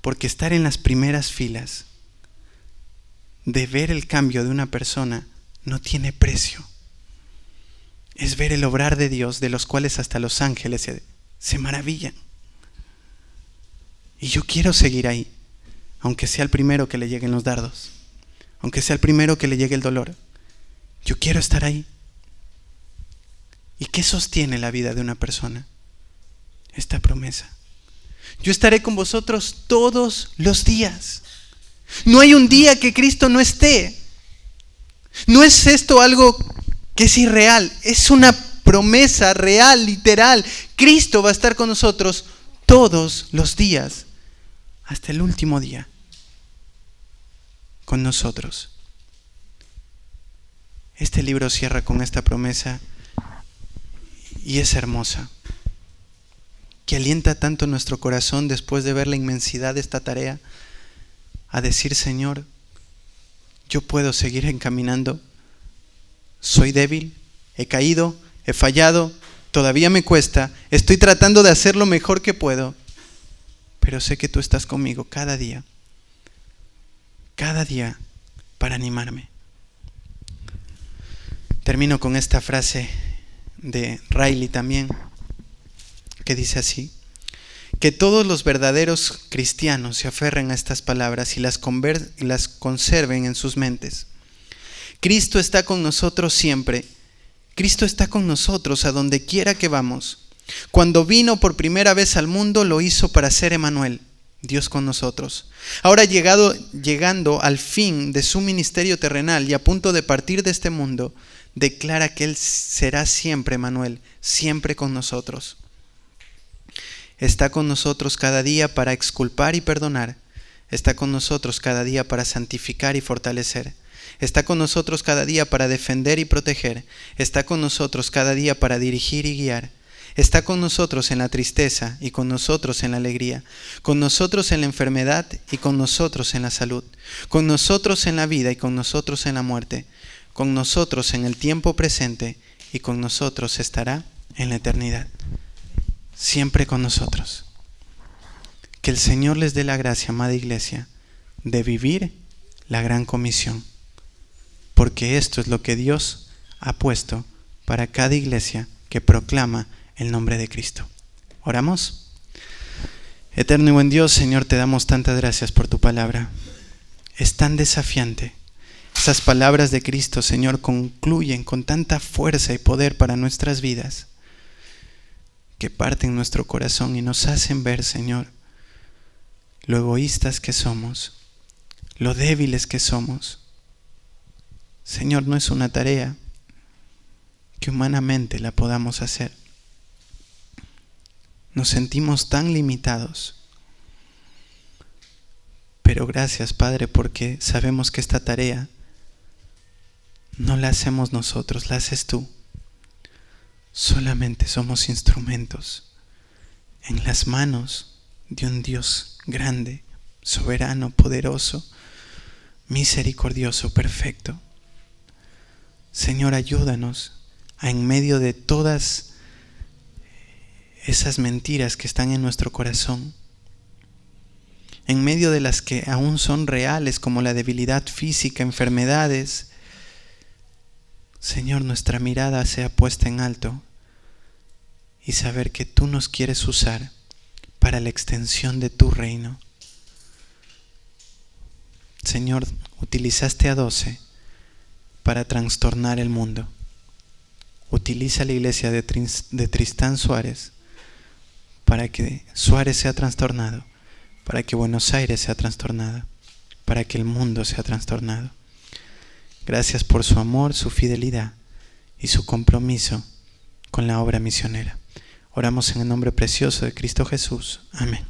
Porque estar en las primeras filas, de ver el cambio de una persona, no tiene precio. Es ver el obrar de Dios, de los cuales hasta los ángeles se maravillan. Y yo quiero seguir ahí, aunque sea el primero que le lleguen los dardos, aunque sea el primero que le llegue el dolor. Yo quiero estar ahí. ¿Y qué sostiene la vida de una persona? Esta promesa. Yo estaré con vosotros todos los días. No hay un día que Cristo no esté. No es esto algo que es irreal, es una promesa real, literal. Cristo va a estar con nosotros todos los días, hasta el último día, con nosotros. Este libro cierra con esta promesa y es hermosa, que alienta tanto nuestro corazón después de ver la inmensidad de esta tarea, a decir: Señor, yo puedo seguir encaminando. Soy débil, he caído, he fallado, todavía me cuesta, estoy tratando de hacer lo mejor que puedo, pero sé que tú estás conmigo cada día para animarme. Termino con esta frase de Riley también, que dice así: que todos los verdaderos cristianos se aferren a estas palabras y las conserven en sus mentes. Cristo está con nosotros siempre. Cristo está con nosotros a donde quiera que vamos. Cuando vino por primera vez al mundo, lo hizo para ser Emmanuel, Dios con nosotros. Ahora llegando al fin de su ministerio terrenal y a punto de partir de este mundo, declara que Él será siempre Emmanuel, siempre con nosotros. Está con nosotros cada día para exculpar y perdonar. Está con nosotros cada día para santificar y fortalecer. Está con nosotros cada día para defender y proteger. Está con nosotros cada día para dirigir y guiar. Está con nosotros en la tristeza y con nosotros en la alegría. Con nosotros en la enfermedad y con nosotros en la salud. Con nosotros en la vida y con nosotros en la muerte. Con nosotros en el tiempo presente y con nosotros estará en la eternidad. Siempre con nosotros. Que el Señor les dé la gracia, amada iglesia, de vivir la gran comisión. Porque esto es lo que Dios ha puesto para cada iglesia que proclama el nombre de Cristo. ¿Oramos? Eterno y buen Dios, Señor, te damos tantas gracias por tu palabra. Es tan desafiante. Esas palabras de Cristo, Señor, concluyen con tanta fuerza y poder para nuestras vidas, que parten nuestro corazón y nos hacen ver, Señor, lo egoístas que somos, lo débiles que somos. Señor, no es una tarea que humanamente la podamos hacer. Nos sentimos tan limitados. Pero gracias, Padre, porque sabemos que esta tarea no la hacemos nosotros, la haces tú. Solamente somos instrumentos en las manos de un Dios grande, soberano, poderoso, misericordioso, perfecto. Señor, ayúdanos a, en medio de todas esas mentiras que están en nuestro corazón, en medio de las que aún son reales, como la debilidad física, enfermedades, Señor, nuestra mirada sea puesta en alto y saber que tú nos quieres usar para la extensión de tu reino. Señor, utilizaste a 12 para trastornar el mundo. Utiliza la iglesia de Tristán Suárez para que Suárez sea trastornado, para que Buenos Aires sea trastornada, para que el mundo sea trastornado. Gracias por su amor, su fidelidad y su compromiso con la obra misionera. Oramos en el nombre precioso de Cristo Jesús. Amén.